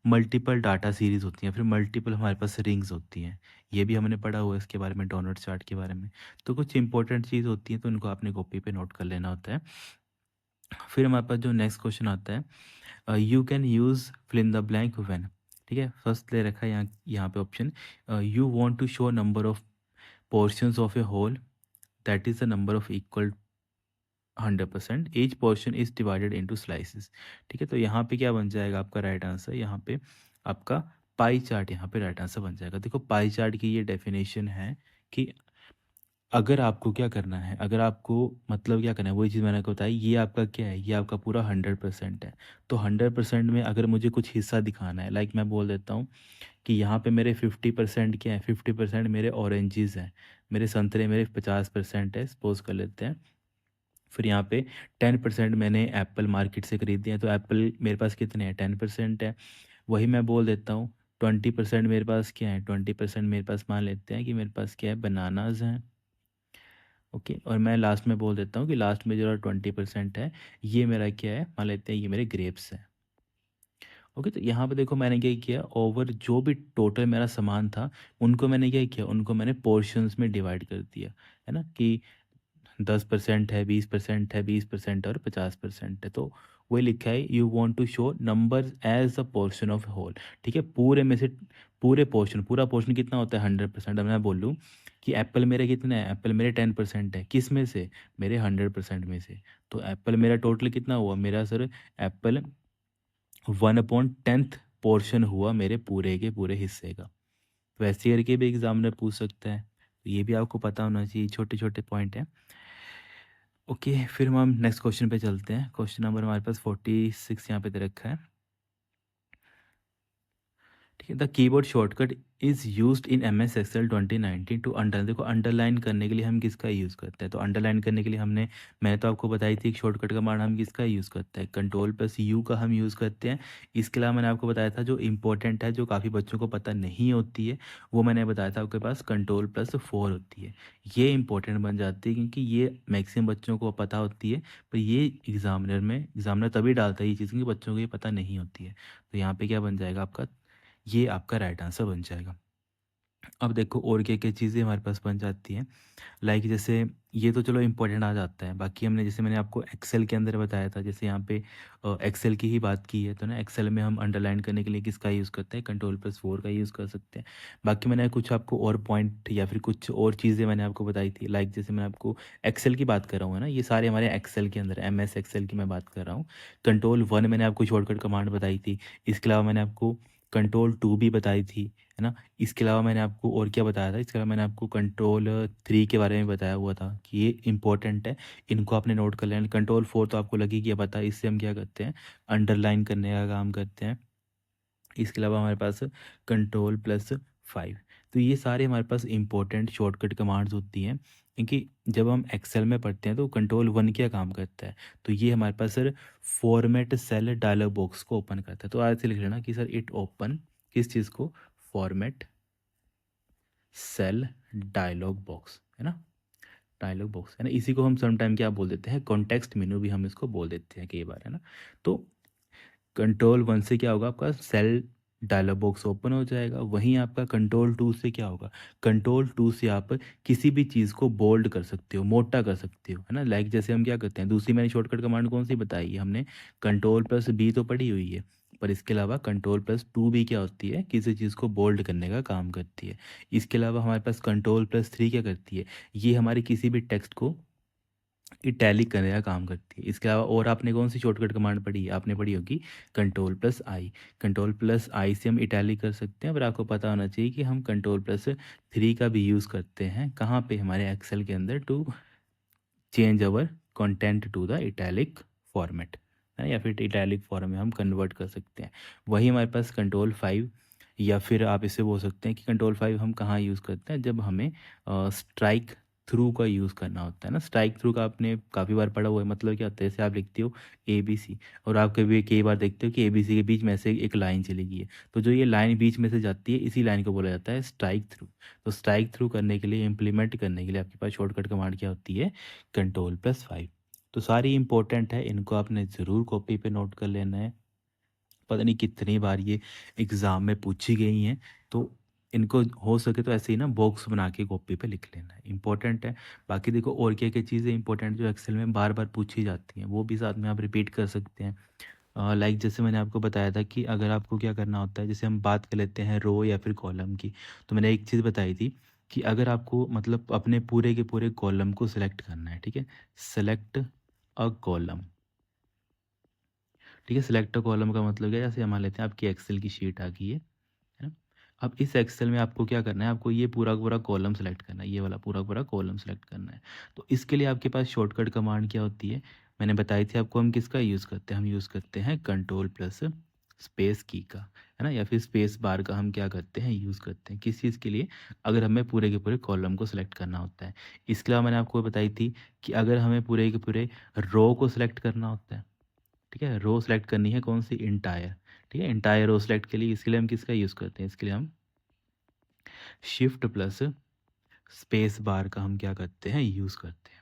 मल्टीपल डाटा सीरीज होती हैं, फिर मल्टीपल हमारे पास रिंग्स होती हैं। ये भी हमने पढ़ा हुआ है इसके बारे में, डोनट चार्ट के बारे में। तो कुछ इंपॉर्टेंट चीज़ होती है तो उनको आपने कॉपी पे नोट कर लेना होता है। फिर हमारे पास जो नेक्स्ट क्वेश्चन आता है, you can use fill in the blank when, ठीक है। फर्स्ट ले रखा है यहाँ पे option, you want to show number of portions of a whole that is the number of equal 100%, each portion is divided into slices, ठीक है। तो यहाँ पे क्या बन जाएगा आपका राइट आंसर, यहाँ पे आपका पाई चार्ट यहाँ पे राइट आंसर बन जाएगा। देखो पाई चार्ट की ये डेफिनेशन है कि अगर आपको क्या करना है, अगर आपको मतलब क्या करना है, वही चीज़ मैंने आपको बताई, ये आपका क्या है, ये आपका पूरा 100% है। तो 100% में अगर मुझे कुछ हिस्सा दिखाना है, लाइक मैं बोल देता हूँ कि यहाँ पे मेरे 50% क्या है, 50% मेरे ऑरेंजेस हैं, मेरे संतरे मेरे 50% है, सपोज कर लेते हैं। फिर यहाँ पे 10% मैंने एप्पल मार्केट से खरीदे हैं, तो एप्पल मेरे पास कितने हैं, 10% है। वही मैं बोल देता हूँ 20% मेरे पास क्या है, 20% मेरे पास मान लेते हैं कि मेरे पास क्या है, बनानाज हैं, ओके। और मैं लास्ट में बोल देता हूँ कि लास्ट में जो 20% है, ये मेरा क्या है, मान लेते हैं ये मेरे ग्रेप्स हैं, ओके। तो यहाँ पे देखो मैंने क्या किया, ओवर जो भी टोटल मेरा सामान था उनको मैंने क्या किया, उनको मैंने पोर्शंस में डिवाइड कर दिया, है ना, कि 10% है, 20% है, 20% और 50% है। तो वही लिखा है, you want to show number as a portion of whole, ठीक है। पूरे में से पूरे पोर्शन, पूरा पोर्शन कितना होता है, 100%। अब मैं बोलूँ कि एप्पल मेरा कितना है, एप्पल मेरे 10% है, किस में से, मेरे 100% में से। तो एप्पल मेरा टोटल कितना हुआ मेरा सर, एप्पल 1/10 पोर्शन हुआ मेरे पूरे के पूरे हिस्से का। तो ऐसे करके भी एग्जामिनर पूछ सकता है, तो ये भी आपको पता होना चाहिए, छोटे छोटे पॉइंट हैं। ओके, फिर हम नेक्स्ट क्वेश्चन पे चलते हैं। क्वेश्चन नंबर हमारे पास 46 यहाँ पे दे रखा है। ठीक है, the keyboard shortcut is used in M S Excel 2019 to under, देखो अंडरलाइन करने के लिए हम किसका यूज़ करते हैं, तो अंडरलाइन करने के लिए हमने, मैं तो आपको बताई थी एक शॉर्टकट कमांड हम किसका यूज़ करते हैं, कंट्रोल+U का हम यूज़ करते हैं। इसके अलावा मैंने आपको बताया था जो इंपॉर्टेंट है, जो काफ़ी बच्चों को पता नहीं होती है, वो मैंने बताया था आपके पास कंट्रोल+4 होती है। ये इंपॉर्टेंट बन जाती है क्योंकि ये मैक्सिमम बच्चों को पता होती है, पर ये एग्जामिनर तभी डालता है ये चीज़, क्योंकि बच्चों को ये पता नहीं होती है। तो यहाँ पे क्या बन जाएगा आपका, ये आपका राइट आंसर बन जाएगा। अब देखो और क्या क्या चीज़ें हमारे पास बन जाती हैं, लाइक जैसे ये तो चलो इंपॉर्टेंट आ जाता है, बाकी हमने जैसे मैंने आपको एक्सेल के अंदर बताया था, जैसे यहाँ पे एक्सेल की ही बात की है, तो ना एक्सेल में हम अंडरलाइन करने के लिए किसका यूज़ करते हैं, कंट्रोल+4 का यूज़ कर सकते हैं। बाकी मैंने कुछ आपको और पॉइंट या फिर कुछ और चीज़ें मैंने आपको बताई थी, लाइक जैसे मैं आपको एक्सेल की बात कर रहा हूँ, है ना, ये सारे हमारे एक्सेल के अंदर, एम एस एक्सेल की मैं बात कर रहा हूँ। कंट्रोल 1 मैंने आपको शॉर्टकट कमांड बताई थी, इसके अलावा मैंने आपको कंट्रोल 2 भी बताई थी, है ना। इसके अलावा मैंने आपको और क्या बताया था, इसके अलावा मैंने आपको कंट्रोल 3 के बारे में बताया हुआ था कि ये इंपॉर्टेंट है, इनको आपने नोट कर लेना। कंट्रोल 4 तो आपको लगी कि पता है, इससे हम क्या करते हैं, अंडरलाइन करने का काम करते हैं। इसके अलावा हमारे पास कंट्रोल+5, तो ये सारे हमारे पास इंपॉर्टेंट शॉर्टकट कमांड्स होती हैं, क्योंकि जब हम एक्सेल में पढ़ते हैं तो कंट्रोल 1 क्या काम करता है, तो ये हमारे पास sir format cell dialog box को ओपन करता है। तो आज से लिख लेना कि सर इट ओपन किस चीज़ को, फॉर्मेट सेल डायलॉग बॉक्स, है ना, डायलॉग बॉक्स, है ना। इसी को हम समटाइम क्या बोल देते हैं, कॉन्टेक्स्ट मेनू भी हम इसको बोल देते हैं कई बार, है ना। तो कंट्रोल 1 से क्या होगा, आपका सेल डायलॉग बॉक्स ओपन हो जाएगा। वहीं आपका कंट्रोल 2 से क्या होगा, कंट्रोल 2 से आप किसी भी चीज़ को बोल्ड कर सकते हो, मोटा कर सकते हो, है ना। लाइक जैसे हम क्या करते हैं, दूसरी मैंने शॉर्टकट कमांड कौन सी बताई है हमने, कंट्रोल+B तो पढ़ी हुई है, पर इसके अलावा कंट्रोल+2 भी क्या होती है, किसी चीज़ को बोल्ड करने का काम करती है। इसके अलावा हमारे पास कंट्रोल+3 क्या करती है, ये हमारी किसी भी टेक्स्ट को इटैलिक करने का काम करती है। इसके अलावा और आपने कौन सी शॉर्टकट कमांड पढ़ी है, आपने पढ़ी होगी कंट्रोल+I। कंट्रोल+I से हम इटैलिक कर सकते हैं, पर आपको पता होना चाहिए कि हम कंट्रोल+3 का भी यूज़ करते हैं कहाँ पे, हमारे एक्सेल के अंदर, to change our content to the italic format, है ना, या फिर इटैलिक फॉर्म में हम कन्वर्ट कर सकते हैं। वही हमारे पास कंट्रोल 5, या फिर आप इसे बोल सकते हैं कि कंट्रोल 5 हम कहाँ यूज़ करते हैं, जब हमें स्ट्राइक थ्रू का यूज़ करना होता है ना। स्ट्राइक थ्रू का आपने काफ़ी बार पढ़ा हुआ है, मतलब क्या होता है, जैसे आप लिखते हो ABC, और आप कभी कई बार देखते हो कि ABC के बीच में से एक लाइन चली गई है, तो जो ये लाइन बीच में से जाती है, इसी लाइन को बोला जाता है स्ट्राइक थ्रू। तो स्ट्राइक थ्रू करने के लिए, इम्प्लीमेंट करने के लिए आपके पास शॉर्टकट कमांड क्या होती है, कंट्रोल+5। तो सारी इंपॉर्टेंट है, इनको आपने ज़रूर कॉपी पे नोट कर लेना है। पता नहीं कितनी बार ये एग्ज़ाम में पूछी गई हैं, तो इनको हो सके तो ऐसे ही ना बॉक्स बना के कॉपी पे लिख लेना है, इंपॉर्टेंट है। बाकी देखो और क्या क्या चीज़ें इंपॉर्टेंट जो एक्सेल में बार बार पूछी जाती हैं, वो भी साथ में आप रिपीट कर सकते हैं। लाइक जैसे मैंने आपको बताया था कि अगर आपको क्या करना होता है, जैसे हम बात कर लेते हैं रो या फिर कॉलम की, तो मैंने एक चीज़ बताई थी कि अगर आपको मतलब अपने पूरे के पूरे कॉलम को सिलेक्ट करना है, ठीक है, सेलेक्ट अ कॉलम, ठीक है, सिलेक्ट अ कॉलम का मतलब क्या है, जैसे हम मान लेते हैं आपकी एक्सेल की शीट आ गई है ना। अब इस एक्सेल में आपको क्या करना है, आपको ये पूरा का पूरा कॉलम सेलेक्ट करना है, ये वाला पूरा का पूरा कॉलम सेलेक्ट करना है। तो इसके लिए आपके पास शॉर्टकट कमांड क्या होती है, मैंने बताई थी आपको, हम किसका यूज़ करते हैं, हम यूज़ करते हैं कंट्रोल+स्पेस की का, है ना, या फिर स्पेस बार का हम क्या करते हैं, यूज़ करते हैं किस चीज़ के लिए, अगर हमें पूरे के पूरे कॉलम को सिलेक्ट करना होता है। इसके अलावा मैंने आपको बताई थी कि अगर हमें पूरे के पूरे रो को सिलेक्ट करना होता है, ठीक है, रो सेलेक्ट करनी है कौन सी, इंटायर, ठीक है, इंटायर रो सेलेक्ट के लिए, इसके लिए हम किसका यूज़ करते हैं, इसके लिए हम शिफ्ट+स्पेस बार का हम क्या करते हैं, यूज़ करते हैं।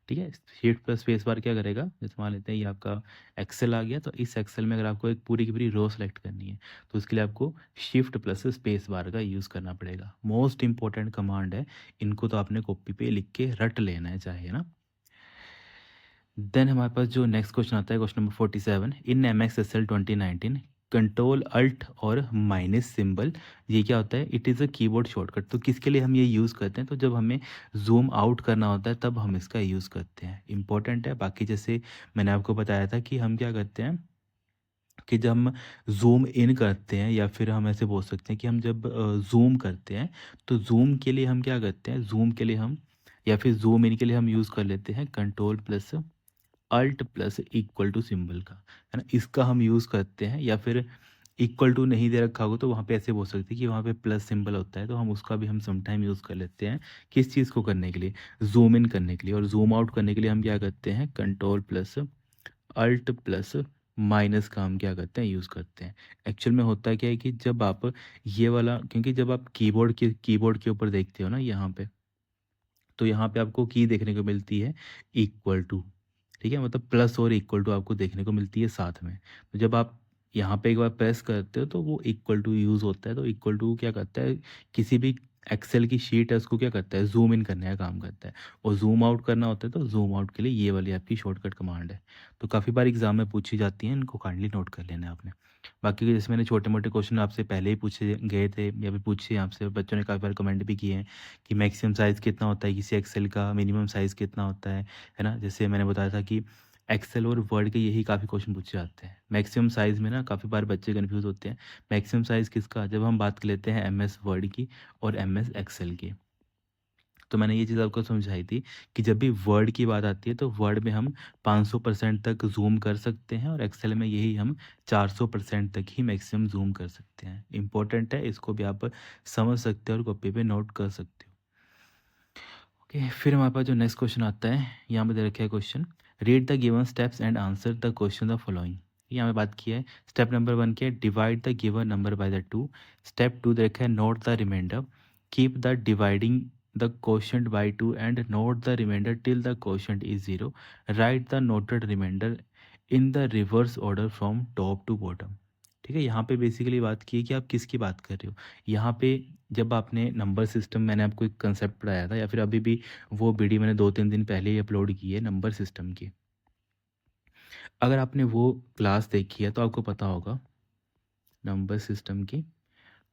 ठीक है, शिफ्ट+स्पेस बार क्या करेगा, जैसे मान लेते हैं ये आपका एक्सेल आ गया, तो इस एक्सेल में अगर आपको एक पूरी की पूरी रो सेलेक्ट करनी है, तो उसके लिए आपको शिफ्ट+स्पेस बार का यूज़ करना पड़ेगा। मोस्ट इंपॉर्टेंट कमांड है, इनको तो आपने कॉपी पे लिख के रट लेना है चाहे ना। देन हमारे पास जो नेक्स्ट क्वेश्चन आता है, question number 47, in M X Excel 2019 control alt और माइनस सिंबल, ये क्या होता है, it is a keyboard shortcut. तो किसके लिए हम ये यूज़ करते हैं, तो जब हमें ज़ूम आउट करना होता है तब हम इसका यूज़ करते हैं, इंपॉर्टेंट है। बाकी जैसे मैंने आपको बताया था कि हम क्या करते हैं कि जब हम ज़ूम इन करते हैं, या फिर हम ऐसे बोल सकते हैं कि हम जब ज़ूम करते हैं, तो ज़ूम के लिए हम क्या करते हैं, ज़ूम के लिए हम या फिर ज़ूम इन के लिए हम यूज़ कर लेते हैं control plus alt plus equal to symbol का, है ना, इसका हम यूज़ करते हैं। या फिर इक्वल टू नहीं दे रखा होगा तो वहाँ पे ऐसे बोल सकते हैं कि वहाँ पे प्लस सिंबल होता है, तो हम उसका भी हम समटाइम यूज़ कर लेते हैं। किस चीज़ को करने के लिए, ज़ूम इन करने के लिए। और ज़ूम आउट करने के लिए हम क्या करते हैं, control plus alt plus minus का हम क्या करते हैं, यूज़ करते हैं। एक्चुअल में होता क्या है कि जब आप ये वाला, क्योंकि जब आप कीबोर्ड के ऊपर देखते हो ना यहाँ पे, तो यहाँ पे आपको की देखने को मिलती है इक्वल टू, ठीक है, मतलब प्लस और इक्वल टू आपको देखने को मिलती है साथ में। तो जब आप यहाँ पे एक बार प्रेस करते हो तो वो इक्वल टू यूज़ होता है। तो इक्वल टू क्या करता है, किसी भी एक्सेल की शीट है उसको क्या करता है, जूम इन करने का काम करता है। और जूम आउट करना होता है तो जूम आउट के लिए ये वाली आपकी शॉर्टकट कमांड है। तो काफ़ी बार एग्जाम में पूछी जाती है, इनको काइंडली नोट कर लेना है आपने। बाकी के जैसे मैंने छोटे मोटे क्वेश्चन आपसे पहले ही पूछे गए थे, या फिर पूछे आपसे, बच्चों ने काफ़ी बार कमेंट भी किए हैं कि मैक्सिमम साइज़ कितना होता है किसी एक्सेल का, मिनिमम साइज़ कितना होता है ना। जैसे मैंने बताया था कि एक्सेल और वर्ड के यही काफ़ी क्वेश्चन पूछे जाते हैं। मैक्सिमम साइज़ में ना काफ़ी बार बच्चे कन्फ्यूज़ होते हैं। मैक्सिमम साइज़ किसका, जब हम बात कर लेते हैं एमएस वर्ड की और एमएस एक्सेल की। तो मैंने ये चीज़ आपको समझाई थी कि जब भी वर्ड की बात आती है तो वर्ड में हम 500% तक ज़ूम कर सकते हैं, और एक्सेल में यही हम 400% तक ही मैक्सिमम ज़ूम कर सकते हैं। इम्पोर्टेंट है, इसको भी आप समझ सकते हो और कॉपी पे नोट कर सकते हो। ओके, फिर हमारे पास जो नेक्स्ट क्वेश्चन आता है, यहाँ पे दे रखा है question, read the given steps and answer the question the following. यहाँ पे बात की है, स्टेप नंबर 1 क्या है, divide the given number by the 2। Step 2 दे रखा है, note the remainder, keep the dividing the quotient by 2 and note the remainder till the quotient is 0। Write the noted remainder in the reverse order from top to bottom. ठीक है, यहाँ पे basically बात की है कि आप किसकी बात कर रहे हो। यहाँ पे जब आपने नंबर सिस्टम, मैंने आपको एक कंसेप्ट पढ़ाया था, या फिर अभी भी वो वीडियो मैंने 2-3 दिन पहले ही अपलोड की है नंबर सिस्टम की। अगर आपने वो क्लास देखी है तो आपको पता होगा नंबर सिस्टम की।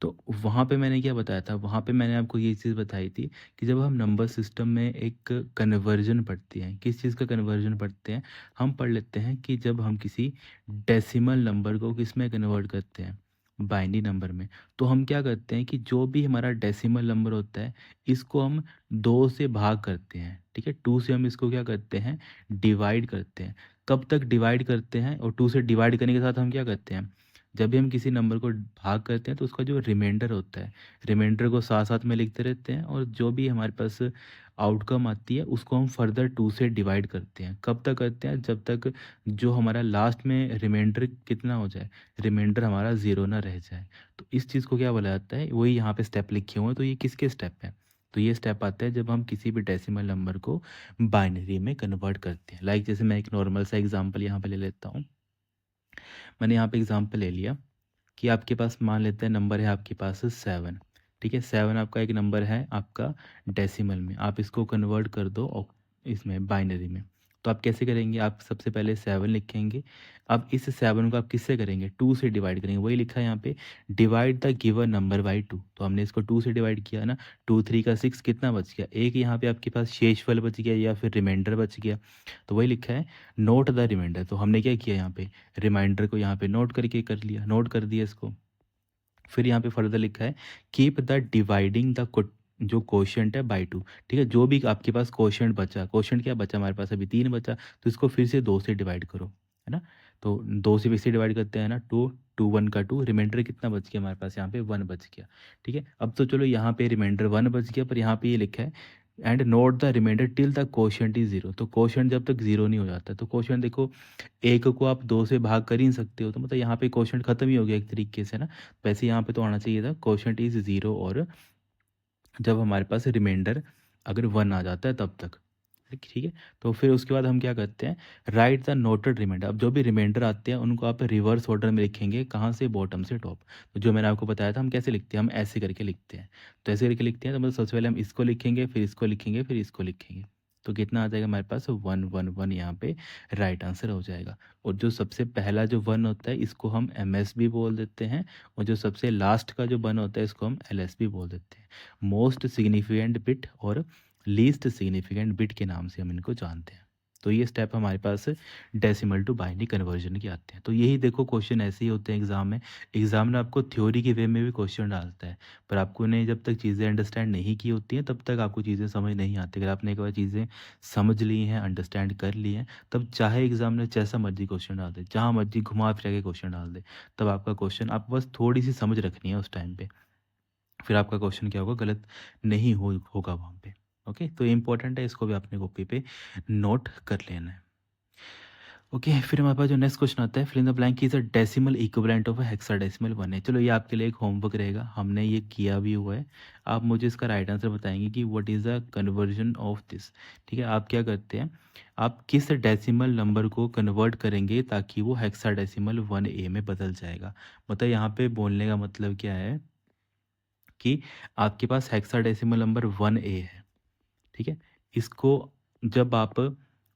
तो वहाँ पे मैंने क्या बताया था, वहाँ पे मैंने आपको ये चीज़ बताई थी कि जब हम नंबर सिस्टम में एक कन्वर्जन पढ़ते हैं, किस चीज़ का कन्वर्जन पढ़ते हैं, हम पढ़ लेते हैं कि जब हम किसी डेसिमल नंबर को किस में कन्वर्ट करते हैं, बाइनरी नंबर में। तो हम क्या करते हैं कि जो भी हमारा डेसिमल नंबर होता है, इसको हम 2 से भाग करते हैं, ठीक है, 2 से हम इसको क्या करते हैं, डिवाइड करते हैं। कब तक डिवाइड करते हैं, और 2 से डिवाइड करने के साथ हम क्या करते हैं, जब भी हम किसी नंबर को भाग करते हैं तो उसका जो रिमाइंडर होता है, रिमाइंडर को साथ साथ में लिखते रहते हैं, और जो भी हमारे पास आउटकम आती है उसको हम फर्दर 2 से डिवाइड करते हैं। कब तक करते हैं, जब तक जो हमारा लास्ट में रिमाइंडर कितना हो जाए, रिमाइंडर हमारा ज़ीरो ना रह जाए। तो इस चीज़ को क्या बोला जाता है, वही यहाँ पे स्टेप लिखे हुए हैं। तो ये किसके स्टेप हैं, तो ये स्टेप आता है जब हम किसी भी डेसिमल नंबर को बाइनरी में कन्वर्ट करते हैं। लाइक जैसे मैं एक नॉर्मल सा एग्जांपल यहाँ पे ले लेता हूँ। मैंने यहाँ पे एग्जांपल ले लिया कि आपके पास, मान लेते हैं नंबर है आपके पास 7, ठीक है, 7 आपका एक नंबर है आपका डेसिमल में, आप इसको कन्वर्ट कर दो इसमें बाइनरी में। तो आप कैसे करेंगे, आप सबसे पहले 7 लिखेंगे। अब इस 7 को आप किससे करेंगे, 2 से डिवाइड करेंगे। वही लिखा है यहाँ पे, divide the given number by 2। तो हमने इसको 2 से डिवाइड किया ना, 2 3 का 6, कितना बच गया, एक यहाँ पे आपके पास शेषफल बच गया या फिर रिमाइंडर बच गया। तो वही लिखा है, नोट द रिमाइंडर। तो हमने क्या किया यहाँ पे, रिमाइंडर को यहाँ पे नोट करके कर लिया, नोट कर दिया इसको। फिर यहाँ पे फर्दर लिखा है, कीप द डिवाइडिंग द जो क्वोशंट है बाई 2। ठीक है, जो भी आपके पास क्वोशंट बचा, क्वोशंट क्या बचा हमारे पास, अभी 3 बचा, तो इसको फिर से 2 से डिवाइड करो, है ना। तो 2 से फिर से डिवाइड करते हैं ना, 2 2 1 का 2, रिमाइंडर कितना बच गया हमारे पास, यहाँ पे 1 बच गया। ठीक है, अब तो चलो यहाँ पे रिमाइंडर 1 बच गया, पर यहाँ पे ये लिखा है, and note the remainder till the quotient is 0। तो क्वोशंट जब तक 0 नहीं हो जाता, तो क्वोशंट देखो, एक को आप 2 से भाग कर ही नहीं सकते हो, तो मतलब यहाँ पे क्वोशंट खत्म ही हो गया एक तरीके से ना। वैसे यहाँ पे तो आना चाहिए था क्वोशंट इज 0, और जब हमारे पास रिमाइंडर अगर 1 आ जाता है तब तक। ठीक है, तो फिर उसके बाद हम क्या करते हैं, राइट द नोटेड रिमाइंडर। अब जो भी रिमाइंडर आते हैं उनको आप रिवर्स ऑर्डर में लिखेंगे, कहाँ से, बॉटम से टॉप। तो जो मैंने आपको बताया था हम कैसे लिखते हैं, हम ऐसे करके लिखते हैं। तो ऐसे करके लिखते हैं, तो मतलब सबसे पहले हम इसको लिखेंगे, फिर इसको लिखेंगे, फिर इसको लिखेंगे। तो कितना आ जाएगा हमारे पास 111 यहाँ पे राइट आंसर हो जाएगा। और जो सबसे पहला जो 1 होता है इसको हम MS भी बोल देते हैं, और जो सबसे लास्ट का जो 1 होता है इसको हम LS भी बोल देते हैं। मोस्ट सिग्निफिकेंट बिट और लीस्ट सिग्निफिकेंट बिट के नाम से हम इनको जानते हैं। तो ये स्टेप हमारे पास डेसिमल टू बाइनरी कन्वर्जन के आते हैं। तो यही देखो क्वेश्चन ऐसे ही होते हैं एग्ज़ाम में। एग्ज़ाम में आपको थ्योरी के वे में भी क्वेश्चन डालता है, पर आपको ने जब तक चीज़ें अंडरस्टैंड नहीं की होती हैं तब तक आपको चीज़ें समझ नहीं आती। अगर आपने एक बार चीज़ें समझ ली हैं, अंडरस्टैंड कर ली हैं, तब चाहे एग्ज़ामिनर जैसा मर्ज़ी क्वेश्चन डाल दे, जहाँ मर्ज़ी घुमा फिरा के क्वेश्चन डाल दे, तब आपका क्वेश्चन आपको बस थोड़ी-सी समझ रखनी है उस टाइम पे। फिर आपका क्वेश्चन क्या होगा, गलत नहीं होगा वहाँ पे। ओके, तो ये इंपॉर्टेंट है, इसको भी आपने कॉपी पे नोट कर लेना है। ओके, फिर हमारे पास जो नेक्स्ट क्वेश्चन आता है, fill in the blank is a decimal equivalent of a hexadecimal 1 है। चलो ये आपके लिए एक होमवर्क रहेगा, हमने ये किया भी हुआ है। आप मुझे इसका राइट आंसर बताएंगे कि what is the conversion of this. ठीक है, आप क्या करते हैं, आप किस डेसिमल नंबर को कन्वर्ट करेंगे ताकि वो हेक्साडेसिमल 1A में बदल जाएगा। मतलब यहाँ पे बोलने का मतलब क्या है कि आपके पास हेक्साडेसिमल नंबर 1A है। ठीक है, इसको जब आप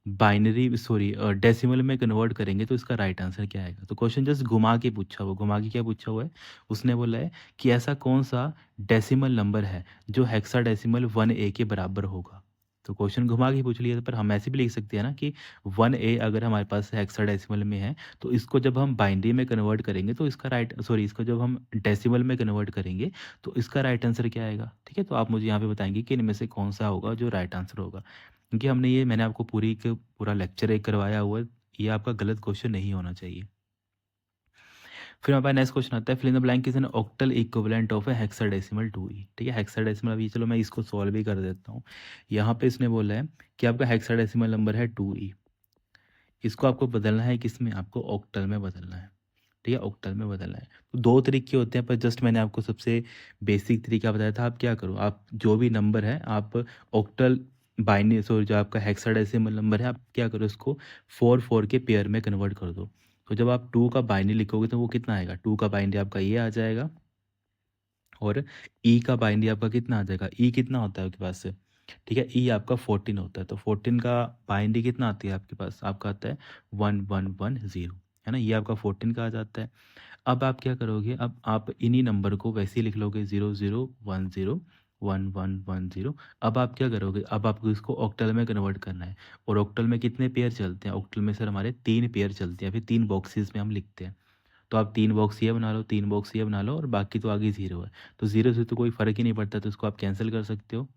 बाइनरी सॉरी डेसिमल में कन्वर्ट करेंगे तो इसका राइट आंसर क्या आएगा। तो क्वेश्चन जस्ट घुमा के पूछा हुआ, घुमा के क्या पूछा हुआ है, उसने बोला है कि ऐसा कौन सा डेसिमल नंबर है जो हेक्साडेसिमल 1A के बराबर होगा। तो क्वेश्चन घुमा के पूछ लिया, पर हम ऐसे भी लिख सकते हैं ना कि 1A अगर हमारे पास हेक्साडेसिमल में है तो इसको जब हम बाइनरी में कन्वर्ट करेंगे तो इसका राइट सॉरी इसको जब हम डेसिमल में कन्वर्ट करेंगे तो इसका राइट आंसर क्या आएगा। ठीक है, तो आप मुझे यहाँ पे बताएंगे कि इनमें से कौन सा होगा जो राइट आंसर होगा, क्योंकि हमने ये मैंने आपको पूरा लेक्चर एक करवाया हुआ है, ये आपका गलत क्वेश्चन नहीं होना चाहिए। फिर हमारे पास नेक्स्ट क्वेश्चन आता है, fill in the blank is an octal equivalent of a hexadecimal 2E। ठीक है, हेक्साडेसिमल, अभी चलो मैं इसको सॉल्व भी कर देता हूँ। यहाँ पे इसने बोला है कि आपका हेक्साडेसिमल नंबर है 2E, इसको आपको बदलना है किस में, आपको ऑक्टल में बदलना है। ठीक है, ऑक्टल में बदलना है। तो दो तरीके होते हैं, पर जस्ट मैंने आपको सबसे बेसिक तरीका बताया था। आप क्या करो, आप जो भी नंबर है आप ऑक्टल बाइनरी सॉरी जो आपका हेक्साडेसिमल नंबर है आप क्या करो, इसको 4 के पेयर में कन्वर्ट कर दो। तो जब आप 2 का बाइनरी लिखोगे तो वो कितना आएगा, 2 का बाइनरी आपका ये आ जाएगा, और ई का बाइनरी आपका कितना आ जाएगा, ई कितना होता है आपके पास से। ठीक है, ई आपका 14 होता है, तो 14 का बाइनरी कितना आती है आपके पास, आपका आता है 1110, है ना, ये आपका 14 का आ जाता है। अब आप क्या करोगे, अब आप इन्हीं नंबर को वैसे ही लिख लोगे 0010 1110। अब आप क्या करोगे, अब आपको इसको ऑक्टल में कन्वर्ट करना है, और ऑक्टल में कितने पेयर चलते हैं, ऑक्टल में सर हमारे 3 पेयर चलते हैं, फिर 3 बॉक्सेस में हम लिखते हैं। तो आप 3 बॉक्स ये बना लो, 3 बॉक्स ये बना लो, और बाकी तो आगे 0 है, तो 0 से तो कोई फ़र्क ही नहीं पड़ता, तो इसको आप कैंसिल कर सकते हो।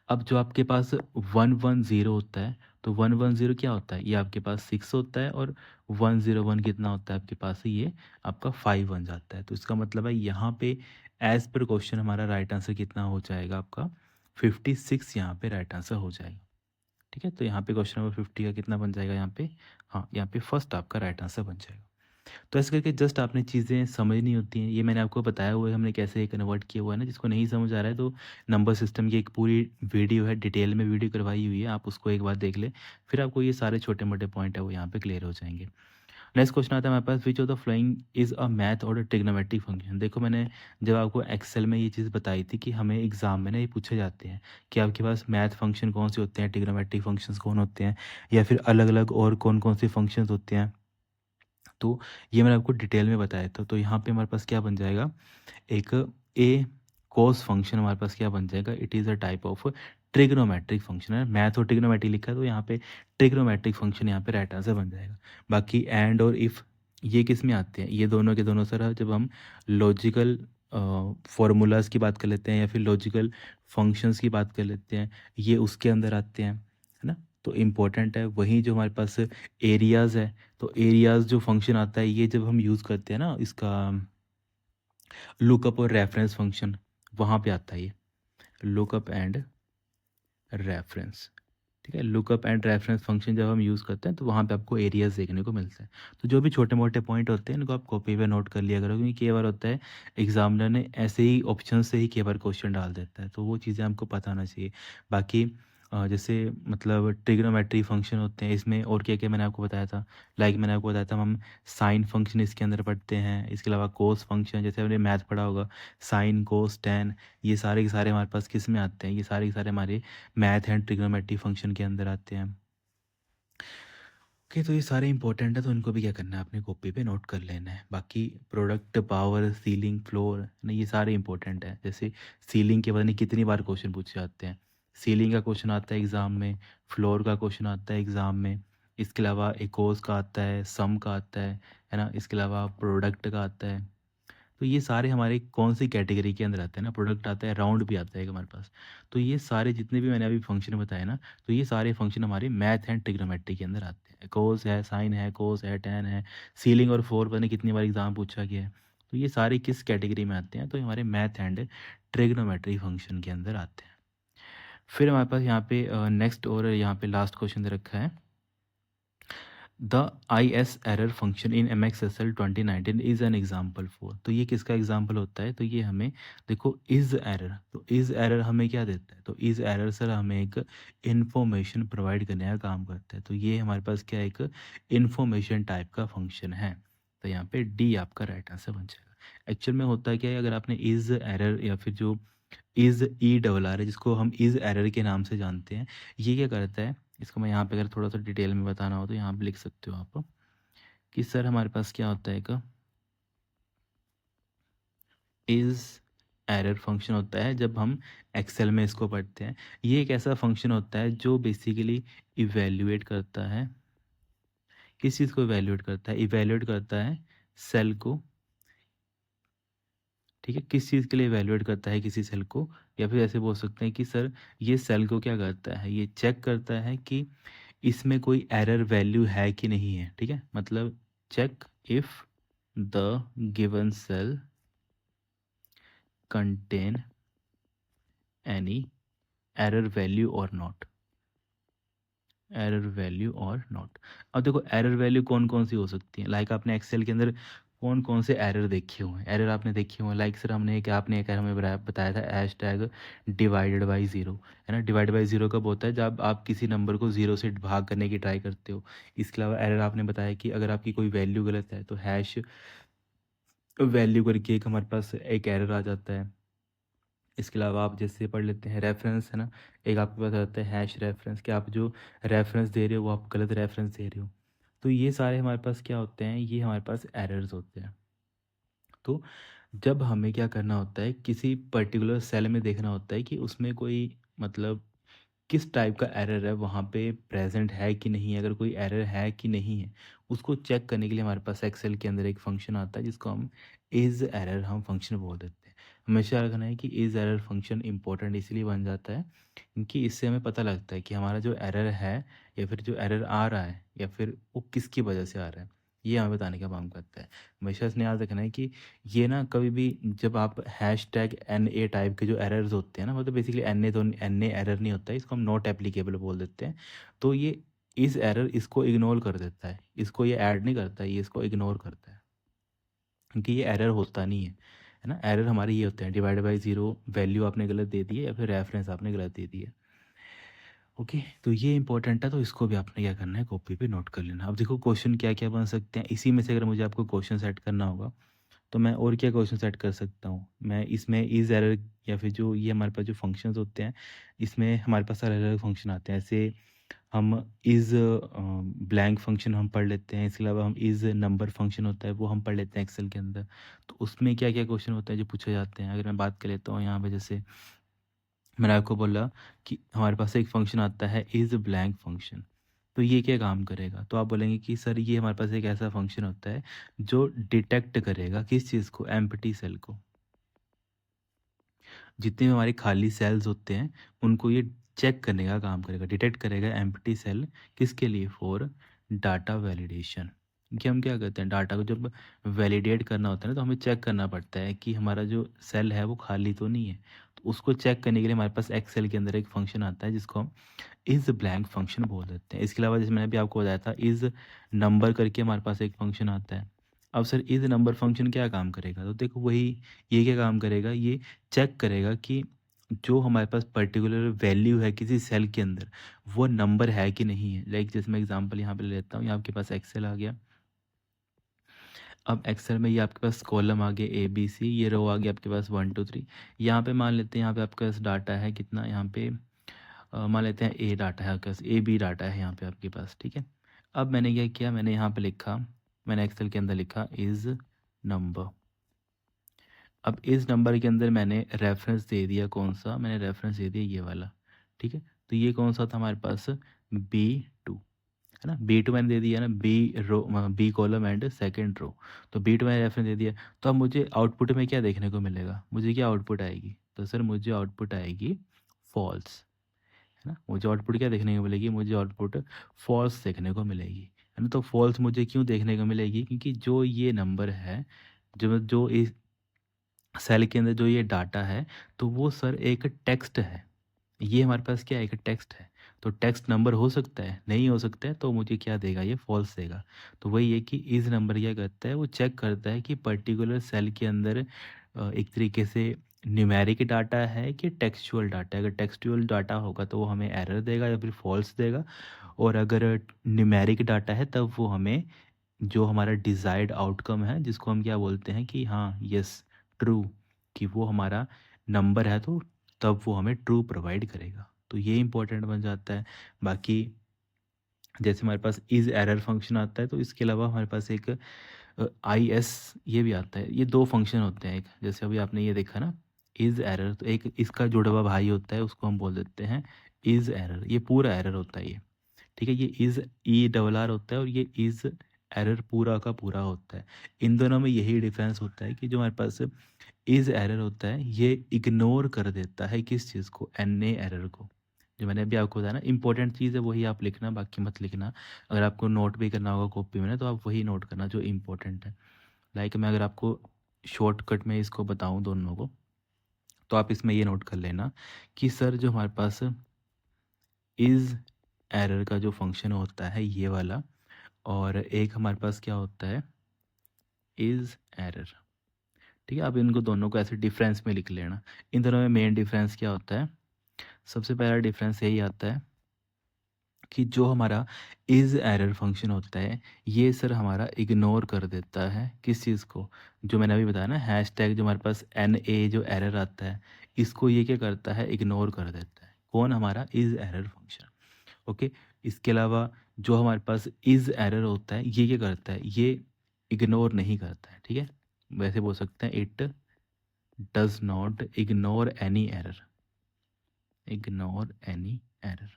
अब जो आपके पास 110 होता है, तो 110 क्या होता है, ये आपके पास 6 होता है, और 101 कितना होता है आपके पास, ये आपका 5 बन जाता है। तो इसका मतलब है यहाँ पे एज पर क्वेश्चन हमारा राइट आंसर कितना हो जाएगा, आपका 56 यहाँ पे राइट आंसर हो जाएगा। ठीक है, तो यहाँ पे क्वेश्चन नंबर 50 का कितना बन जाएगा यहाँ पे, हाँ यहाँ पे फर्स्ट आपका राइट आंसर बन जाएगा। तो ऐसे करके जस्ट आपने चीज़ें समझनी होती हैं, ये मैंने आपको बताया हुआ है हमने कैसे कन्वर्ट किया हुआ है ना। जिसको नहीं समझ आ रहा है तो नंबर सिस्टम की एक पूरी वीडियो है, डिटेल में वीडियो करवाई हुई है, आप उसको एक बार देख ले, फिर आपको ये सारे छोटे मोटे पॉइंट है वो यहाँ पे क्लियर हो जाएंगे। नेक्स्ट क्वेश्चन आता है हमारे पास, which of the following is a math or trigonometric function. देखो मैंने जब आपको एक्सेल में ये चीज़ बताई थी कि हमें एग्जाम में ना ये पूछे जाते हैं कि आपके पास मैथ फंक्शन कौन से होते हैं, ट्रिग्नोमेट्रिक फंक्शंस कौन होते हैं, या फिर अलग अलग और कौन कौन से फंक्शंस होते हैं। तो ये मैंने आपको डिटेल में बताया था। तो यहाँ पे हमारे पास क्या बन जाएगा, एक ए कॉस फंक्शन हमारे पास क्या बन जाएगा, it is a type of trigonometric function है, मैथ और ट्रिग्नोमेट्री लिखा है तो यहाँ पे ट्रिग्नोमेट्रिक फंक्शन यहाँ पे राइट आंसर बन जाएगा। बाकी एंड और इफ़ ये किस में आते हैं, ये दोनों के दोनों सर जब हम लॉजिकल फार्मूलाज की बात कर लेते हैं या फिर लॉजिकल फंक्शंस की बात कर लेते हैं, ये उसके अंदर आते हैं, है ना। तो इम्पोर्टेंट है, वहीं जो हमारे पास एरियाज़ है, तो एरियाज़ जो फंक्शन आता है ये जब हम यूज़ करते हैं ना इसका लुकअप और रेफरेंस फंक्शन, वहाँ पे आता है ये लुकअप एंड रेफरेंस। ठीक है, लुकअप एंड रेफरेंस फंक्शन जब हम यूज़ करते हैं तो वहाँ पे आपको एरियाज देखने को मिलते हैं। तो जो भी छोटे मोटे पॉइंट होते हैं इनको आप कॉपी पे नोट कर लिया करो, क्योंकि कई बार होता है एग्जामिनर ने ऐसे ही ऑप्शन से ही कई बार क्वेश्चन डाल देता है, तो वो चीज़ें हमको पता होना चाहिए। बाकी जैसे मतलब ट्रिग्नोमेट्री फंक्शन होते हैं इसमें, और क्या-क्या मैंने आपको बताया था। लाइक मैंने आपको बताया था हम साइन फंक्शन इसके अंदर पढ़ते हैं, इसके अलावा कोस फंक्शन जैसे हमने मैथ पढ़ा होगा, साइन, कोस, टैन, ये सारे के सारे हमारे पास किस में आते हैं, ये सारे के सारे हमारे मैथ एंड ट्रिग्नोमेट्री फंक्शन के अंदर आते हैं। ओके, तो ये सारे इंपॉर्टेंट है, तो इनको भी क्या करना है, अपनी कॉपी पे नोट कर लेना है। बाकी प्रोडक्ट, पावर, सीलिंग, फ्लोर ना, ये सारे इंपॉर्टेंट है। जैसे सीलिंग के पता नहीं कितनी बार क्वेश्चन पूछे जाते हैं। सीलिंग का क्वेश्चन आता है एग्ज़ाम में, फ्लोर का क्वेश्चन आता है एग्ज़ाम में, इसके अलावा एकोस का आता है, सम का आता है ना, इसके अलावा प्रोडक्ट का आता है। तो ये सारे हमारे कौन सी कैटेगरी के अंदर आते हैं ना, प्रोडक्ट आता है, राउंड भी आता है एक हमारे पास। तो ये सारे जितने भी मैंने अभी फंक्शन बताए ना, तो ये सारे फंक्शन हमारे मैथ एंड ट्रिग्नोमेट्री के अंदर आते हैं। कोस है, साइन है, कोस है, टैन है, सीलिंग और फोर पता नहीं कितनी बार एग्जाम पूछा गया है। तो ये सारे किस कैटेगरी में आते हैं, तो ये हमारे मैथ एंड ट्रिग्नोमेट्री फंक्शन के अंदर आते हैं। फिर हमारे पास यहाँ पे नेक्स्ट और यहाँ पे लास्ट क्वेश्चन दे रखा है, the I S error function in M X S L 2019 is an example for. तो ये किसका एग्जाम्पल होता है, तो ये हमें देखो इज़ एरर, तो इज़ एरर हमें क्या देता है, तो इज़ एरर सर हमें एक इन्फॉर्मेशन प्रोवाइड करने का काम करता है। तो ये हमारे पास क्या है, एक इन्फॉर्मेशन टाइप का फंक्शन है। तो यहाँ पे डी आपका राइट आंसर बन जाएगा। एक्चुअल में होता है क्या है, अगर आपने इज़ एरर या फिर जो इज़ ई डबल आर है, जिसको हम इज़ एरर के नाम से जानते हैं, ये क्या करता है, इसको मैं यहाँ पे अगर थोड़ा सा डिटेल में बताना हो तो यहाँ पे लिख सकते हो आप कि सर हमारे पास क्या होता है, एक इज़ एरर फंक्शन होता है जब हम एक्सेल में इसको पढ़ते हैं। ये एक ऐसा फंक्शन होता है जो बेसिकली इवेल्युएट करता है, किस चीज़ को इवेल्युएट करता है, इवेल्युएट करता है सेल को। ठीक है, किस चीज़ के लिए इवेल्युएट करता है किसी सेल को, या फिर ऐसे बोल सकते हैं कि सर ये सेल को क्या करता है, ये चेक करता है कि इसमें कोई एरर वैल्यू है कि नहीं है। ठीक है, मतलब check if the given cell contain any error value or not, error value or not. अब देखो एरर वैल्यू कौन कौन सी हो सकती है, लाइक आपने एक्सेल के अंदर कौन कौन से एरर देखे हुए हैं, एरर आपने देखे हुए हैं, लाइक सर हमने क्या, आपने एक हमें बताया था hash tag divided by zero, है ना। डिवाइड बाई ज़ीरो कब होता है, जब आप किसी नंबर को ज़ीरो से भाग करने की ट्राई करते हो। इसके अलावा एरर आपने बताया कि अगर आपकी कोई वैल्यू गलत है तो हैश वैल्यू करके एक हमारे पास एक एरर आ जाता है। इसके अलावा आप जैसे पढ़ लेते हैं रेफरेंस, है ना, एक आपके पास आता है हैश रेफरेंस, कि आप जो रेफरेंस दे रहे हो वो आप गलत रेफरेंस दे रहे हो। तो ये सारे हमारे पास क्या होते हैं, ये हमारे पास एरर्स होते हैं। तो जब हमें क्या करना होता है, किसी पर्टिकुलर सेल में देखना होता है कि उसमें कोई मतलब किस टाइप का एरर है वहाँ पे प्रेजेंट है कि नहीं है, अगर कोई एरर है कि नहीं है उसको चेक करने के लिए हमारे पास एक्सेल के अंदर एक फंक्शन आता है जिसको हम इज़ एरर हम फंक्शन बोल देते हैं। हमेशा रखना है कि इज़ एरर फंक्शन इंपॉर्टेंट इसलिए बन जाता है क्योंकि इससे हमें पता लगता है कि हमारा जो एरर है या फिर जो एरर आ रहा है या फिर वो किसकी वजह से आ रहा है, ये हमें बताने का काम करता है। हमेशा इसने याद रखना है कि ये ना कभी भी जब आप hash tag N A type के जो एरर्स होते हैं ना, मतलब बेसिकली एन ए, तो एन ए एरर नहीं होता है, इसको हम नॉट एप्लीकेबल बोल देते हैं। तो ये इस एरर इसको इग्नोर कर देता है, इसको ये ऐड नहीं करता है, ये इसको इग्नोर करता है क्योंकि ये एरर होता नहीं है ना। एरर हमारे ये होते हैं डिवाइड बाई ज़ीरो, वैल्यू आपने गलत दे दी है या फिर रेफरेंस आपने गलत दे दी है। ओके, तो ये इंपॉर्टेंट है, तो इसको भी आपने क्या करना है, कॉपी पे नोट कर लेना। अब देखो क्वेश्चन क्या क्या बन सकते हैं, इसी में से अगर मुझे आपको क्वेश्चन सेट करना होगा तो मैं और क्या क्वेश्चन सेट कर सकता हूँ, मैं इसमें इज़ एरर या फिर जो ये हमारे पास जो फंक्शंस होते हैं इसमें हमारे पास अलग अलग फंक्शन आते हैं। ऐसे हम इज़ ब्लैंक फंक्शन हम पढ़ लेते हैं, इसके अलावा हम इज़ नंबर फंक्शन होता है वो हम पढ़ लेते हैं एक्सेल के अंदर। तो उसमें क्या क्या क्वेश्चन होते हैं जो पूछे जाते हैं, अगर मैं बात कर लेता हूँ यहाँ पे, जैसे मैंने आपको बोला कि हमारे पास एक फंक्शन आता है इज़ ब्लैंक फंक्शन। तो ये क्या काम करेगा, तो आप बोलेंगे कि सर ये हमारे पास एक ऐसा फंक्शन होता है जो डिटेक्ट करेगा किस चीज़ को, एम्प्टी सेल को। जितने भी हमारे खाली सेल्स होते हैं उनको ये चेक करने का काम करेगा, डिटेक्ट करेगा एम्प्टी सेल, किसके लिए, फॉर डाटा वैलिडेशन। कि हम क्या करते हैं, डाटा को जब वैलिडेट करना होता है ना तो हमें चेक करना पड़ता है कि हमारा जो सेल है वो खाली तो नहीं है। तो उसको चेक करने के लिए हमारे पास एक्सेल के अंदर एक फंक्शन आता है जिसको हम इज़ ब्लैंक फंक्शन बोल देते हैं। इसके अलावा जैसे मैंने अभी आपको बताया था इज़ नंबर करके हमारे पास एक फंक्शन आता है। अब सर इज़ नंबर फंक्शन क्या काम करेगा, तो देखो वही, ये क्या काम करेगा, ये चेक करेगा कि जो हमारे पास पर्टिकुलर वैल्यू है किसी सेल के अंदर, वो नंबर है कि नहीं है। लाइक जैसे मैं एग्जांपल यहाँ पे ले लेता हूँ, ये आपके पास एक्सेल आ गया। अब एक्सेल में ये आपके पास कॉलम आ गए ए बी सी, ये रो आ गया आपके पास 1 2 3। यहाँ पे मान लेते हैं यहाँ पे आपके पास डाटा है कितना, यहाँ पे मान लेते हैं ए डाटा है आपके पास, ए बी डाटा है यहाँ पे आपके पास, ठीक है। अब मैंने क्या किया, मैंने यहाँ पे लिखा, मैंने एक्सेल के अंदर लिखा इज़ नंबर। अब इस नंबर के अंदर मैंने रेफरेंस दे दिया, कौन सा, मैंने रेफरेंस दे दिया ये वाला, ठीक है। तो ये कौन सा था हमारे पास, B2, है ना। B2 मैंने दे दिया ना, B column and second row. तो B2 मैंने रेफरेंस दे दिया। तो अब मुझे आउटपुट में क्या देखने को मिलेगा, मुझे क्या आउटपुट आएगी, तो सर मुझे आउटपुट आएगी फॉल्स, है ना। मुझे आउटपुट क्या देखने को मिलेगी, मुझे आउटपुट फॉल्स देखने को मिलेगी, है ना। तो फॉल्स मुझे क्यों देखने को मिलेगी, क्योंकि जो ये नंबर है, जो जो इस सेल के अंदर जो ये डाटा है, तो वो सर एक टेक्स्ट है। ये हमारे पास क्या है, एक टेक्स्ट है। तो टेक्स्ट नंबर हो सकता है, नहीं हो सकता है, तो मुझे क्या देगा, ये फॉल्स देगा। तो वही है कि इस नंबर क्या करता है, वो चेक करता है कि पर्टिकुलर सेल के अंदर एक तरीके से न्यूमेरिक डाटा है कि टेक्सचुअल डाटा है। अगर टेक्सचुअल डाटा होगा तो वो हमें एरर देगा या फिर फॉल्स देगा, और अगर न्यूमेरिक डाटा है तब वो हमें जो हमारा डिज़ायर्ड आउटकम है, जिसको हम क्या बोलते हैं कि हाँ यस ट्रू, कि वो हमारा नंबर है, तो तब वो हमें ट्रू प्रोवाइड करेगा। तो ये इंपॉर्टेंट बन जाता है। बाकी जैसे हमारे पास इज़ एरर फंक्शन आता है, तो इसके अलावा हमारे पास एक आई एस ये भी आता है। ये दो फंक्शन होते हैं, एक जैसे अभी आपने ये देखा ना इज़ एरर, तो एक इसका जुड़ा हुआ भाई होता है, उसको हम बोल देते हैं इज़ एरर। ये पूरा एरर होता है ये, ठीक है। ये इज़ ई डबल आर होता है और ये इज़ एरर पूरा का पूरा होता है। इन दोनों में यही डिफरेंस होता है कि जो हमारे पास इज़ एरर होता है, ये इग्नोर कर देता है किस चीज़ को, एन ए एरर को। जो मैंने अभी आपको बताया ना, इंपॉर्टेंट चीज़ है वही आप लिखना, बाकी मत लिखना। अगर आपको नोट भी करना होगा कॉपी में ना, तो आप वही नोट करना जो इम्पोर्टेंट है। लाइक मैं अगर आपको शॉर्टकट में इसको बताऊं दोनों को, तो आप इसमें ये नोट कर लेना कि सर जो हमारे पास इज़ एरर का जो फंक्शन होता है ये वाला, और एक हमारे पास क्या होता है इज़ एरर, ठीक है। आप इनको दोनों को ऐसे डिफरेंस में लिख लेना। इन दोनों में मेन डिफरेंस क्या होता है, सबसे पहला डिफरेंस यही आता है कि जो हमारा इज़ एरर फंक्शन होता है, ये सर हमारा इग्नोर कर देता है किस चीज़ को, जो मैंने अभी बताया ना हैश टैग, जो हमारे पास एन ए जो एरर आता है, इसको ये क्या करता है, इग्नोर कर देता है। कौन, हमारा इज़ एरर फंक्शन, ओके। इसके अलावा जो हमारे पास इज़ एरर होता है, ये क्या करता है, ये इग्नोर नहीं करता है, ठीक है। वैसे बोल सकते हैं it does not ignore any error, ignore any error,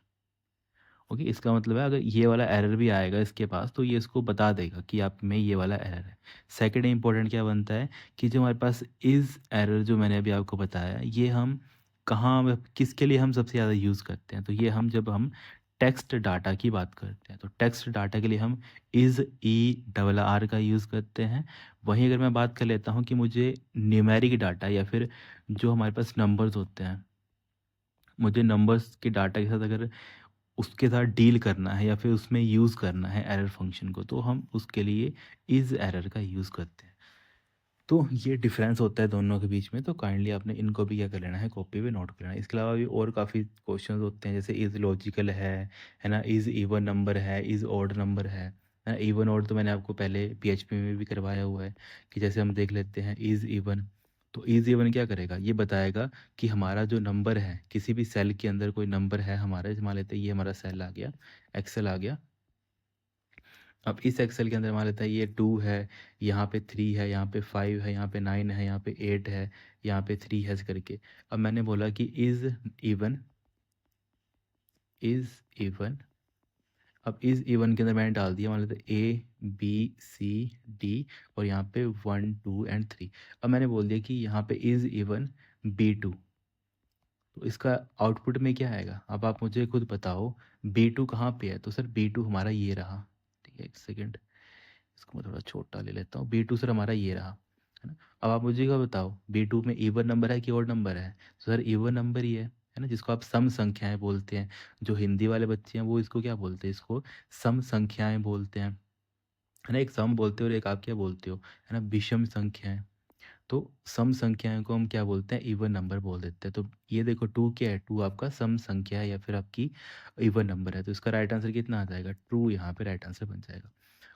okay. इसका मतलब है अगर ये वाला एरर भी आएगा इसके पास, तो ये इसको बता देगा कि आप में ये वाला एरर है। सेकंड इंपॉर्टेंट क्या बनता है कि जो हमारे पास इज़ एरर जो मैंने अभी आपको बताया, ये हम कहाँ किसके लिए हम सबसे ज़्यादा यूज़ करते हैं, तो ये हम जब हम टेक्स्ट डाटा की बात करते हैं, तो टेक्स्ट डाटा के लिए हम इज़ ई डबल आर का यूज़ करते हैं। वहीं अगर मैं बात कर लेता हूँ कि मुझे न्यूमेरिक डाटा या फिर जो हमारे पास नंबर्स होते हैं, मुझे नंबर्स के डाटा के साथ अगर उसके साथ डील करना है या फिर उसमें यूज़ करना है एरर फंक्शन को, तो हम उसके लिए इज़ एरर का यूज़ करते हैं। तो ये डिफरेंस होता है दोनों के बीच में, तो काइंडली आपने इनको भी क्या कर लेना है, कॉपी पे नोट कर लेना है। इसके अलावा भी और काफ़ी क्वेश्चंस होते हैं, जैसे इज़ लॉजिकल है ना, इज़ इवन नंबर है, इज़ ऑड नंबर है ना। इवन ऑड तो मैंने आपको पहले पीएचपी में भी करवाया हुआ है, कि जैसे हम देख लेते हैं इज़ इवन। तो इज़ इवन क्या करेगा, ये बताएगा कि हमारा जो नंबर है, किसी भी सेल के अंदर कोई नंबर है हमारा, जैसे मान लेते हैं ये हमारा सेल आ गया, एक्सेल आ गया। अब इस एक्सेल के अंदर मान लेता है ये 2 है, यहाँ पे 3 है, यहाँ पे 5 है, यहाँ पे 9 है, यहाँ पे 8 है, यहाँ पे 3 है, ऐसे करके। अब मैंने बोला कि इज़ इवन। अब इज़ इवन के अंदर मैंने डाल दिया, मान लेते हैं A B C D, और यहाँ पे 1 2 एंड 3। अब मैंने बोल दिया कि यहाँ पे इज़ इवन B2, तो इसका आउटपुट में क्या आएगा, अब आप मुझे खुद बताओ B2 कहाँ पे है, तो सर B2 हमारा ये रहा, ठीक है। एक सेकेंड, इसको मैं थोड़ा छोटा ले लेता हूँ। B2 सर हमारा ये रहा, है ना। अब आप मुझे क्या बताओ, B2 में इवन नंबर है कि ऑड नंबर है, तो सर इवन नंबर ही है ना, जिसको आप सम संख्याएं बोलते हैं। जो हिंदी वाले बच्चे हैं वो इसको क्या बोलते हैं, इसको सम संख्याएं बोलते हैं, है ना। एक सम बोलते हो और एक आप क्या बोलते हो, है ना, विषम संख्याएं। तो सम संख्याओं को हम क्या बोलते हैं, इवन नंबर बोल देते हैं। तो ये देखो 2 क्या है, 2 आपका सम संख्या है या फिर आपकी इवन नंबर है, तो इसका राइट आंसर कितना आ जाएगा, ट्रू यहाँ पे राइट आंसर बन जाएगा।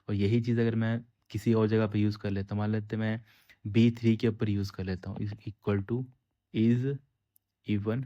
और यही चीज़ अगर मैं किसी और जगह पे यूज़ कर लेता हूँ, मान लेते हैं मैं B3 के ऊपर यूज़ कर लेता हूँ, is equal two is even.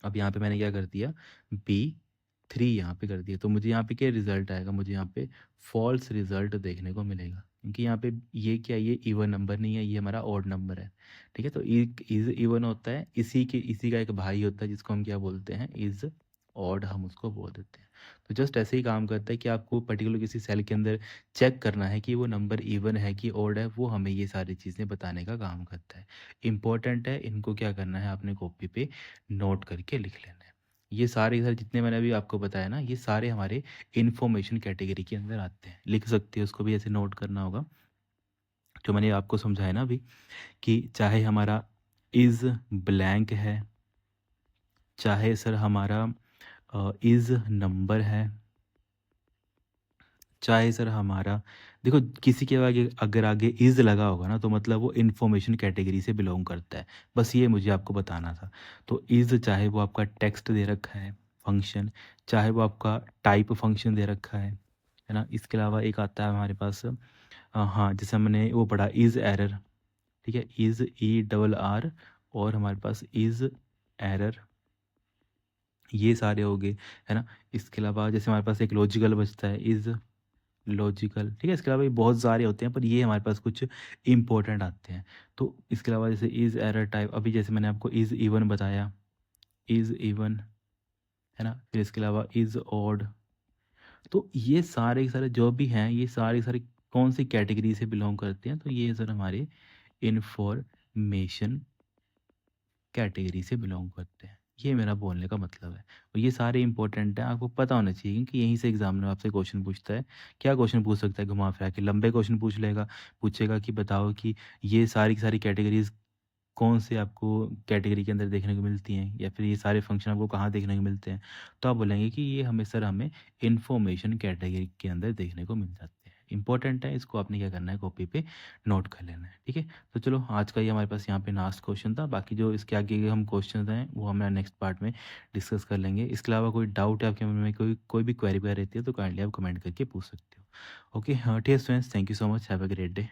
अब यहाँ पे मैंने क्या कर दिया, B3 यहाँ पे कर दिया, तो मुझे यहाँ पे क्या रिजल्ट आएगा, मुझे यहाँ पे फॉल्स रिजल्ट देखने को मिलेगा, क्योंकि यहाँ पे ये क्या, ये इवन नंबर नहीं है, ये हमारा ऑड नंबर है। ठीक है, तो इज इवन होता है, इसी का एक भाई होता है जिसको हम क्या बोलते हैं, इज ऑड, हम उसको बोल देते हैं। तो जस्ट ऐसे ही काम करता है कि आपको पर्टिकुलर किसी सेल के अंदर चेक करना है कि वो नंबर इवन है कि ऑड है, वो हमें ये सारी चीज़ें बताने का काम करता है। इंपॉर्टेंट है, इनको क्या करना है, आपने कॉपी पे नोट करके लिख लेना है। ये सारे जितने मैंने अभी आपको बताया ना, ये सारे हमारे इन्फॉर्मेशन कैटेगरी के अंदर आते हैं। लिख सकते हो, उसको भी ऐसे नोट करना होगा, जो मैंने आपको समझाया ना अभी, कि चाहे हमारा इज़ ब्लैंक है, चाहे सर हमारा इज़ नंबर है, चाहे सर हमारा, देखो किसी के आगे अगर आगे इज़ लगा होगा ना, तो मतलब वो इन्फॉर्मेशन कैटेगरी से बिलोंग करता है। बस ये मुझे आपको बताना था। तो इज़ चाहे वो आपका टेक्स्ट दे रखा है फंक्शन, चाहे वो आपका टाइप फंक्शन दे रखा है ना। इसके अलावा एक आता है हमारे पास हाँ, जैसे हमने वो पढ़ा इज़ एरर, ठीक है, इज़ ई डबल आर, और हमारे पास इज़ एरर, ये सारे हो गए, है ना। इसके अलावा जैसे हमारे पास एक लॉजिकल बचता है, इज़ लॉजिकल, ठीक है। इसके अलावा भी बहुत सारे होते हैं, पर ये हमारे पास कुछ इंपॉर्टेंट आते हैं। तो इसके अलावा जैसे इज़ एरर टाइप, अभी जैसे मैंने आपको इज़ इवन बताया, इज़ इवन, है ना। फिर इसके अलावा इज़ ऑड। तो ये सारे के सारे जो भी हैं, ये सारे के सारे कौन सी कैटेगरी से बिलोंग करते हैं, तो ये सर हमारे इंफॉर्मेशन कैटेगरी से बिलोंग करते हैं। ये मेरा बोलने का मतलब है। और ये सारे इंपॉर्टेंट हैं, आपको पता होना चाहिए, क्योंकि यहीं से एग्जामिनर आपसे क्वेश्चन पूछता है। क्या क्वेश्चन पूछ सकता है, घुमा फिरा के लंबे क्वेश्चन पूछ लेगा, पूछेगा कि बताओ कि ये सारी की सारी कैटेगरीज कौन से आपको कैटेगरी के अंदर देखने को मिलती हैं, या फिर ये सारे फंक्शन आपको कहाँ देखने को मिलते हैं। तो आप बोलेंगे कि ये हमें सर हमें इंफॉर्मेशन कैटेगरी के अंदर देखने को मिल जाते हैं। इंपॉर्टेंट है, इसको आपने क्या करना है, कॉपी पे नोट कर लेना है। ठीक है, तो चलो आज का ये हमारे पास यहाँ पे लास्ट क्वेश्चन था। बाकी जो इसके आगे के हम क्वेश्चन हैं वो हम नेक्स्ट पार्ट में डिस्कस कर लेंगे। इसके अलावा कोई डाउट है आपके मन में, कोई भी क्वेरी वगैरह रहती है, तो काइंडली आप कमेंट करके पूछ सकते हो। ओके, हाँ ठीक है students, thank you so much, have a great day.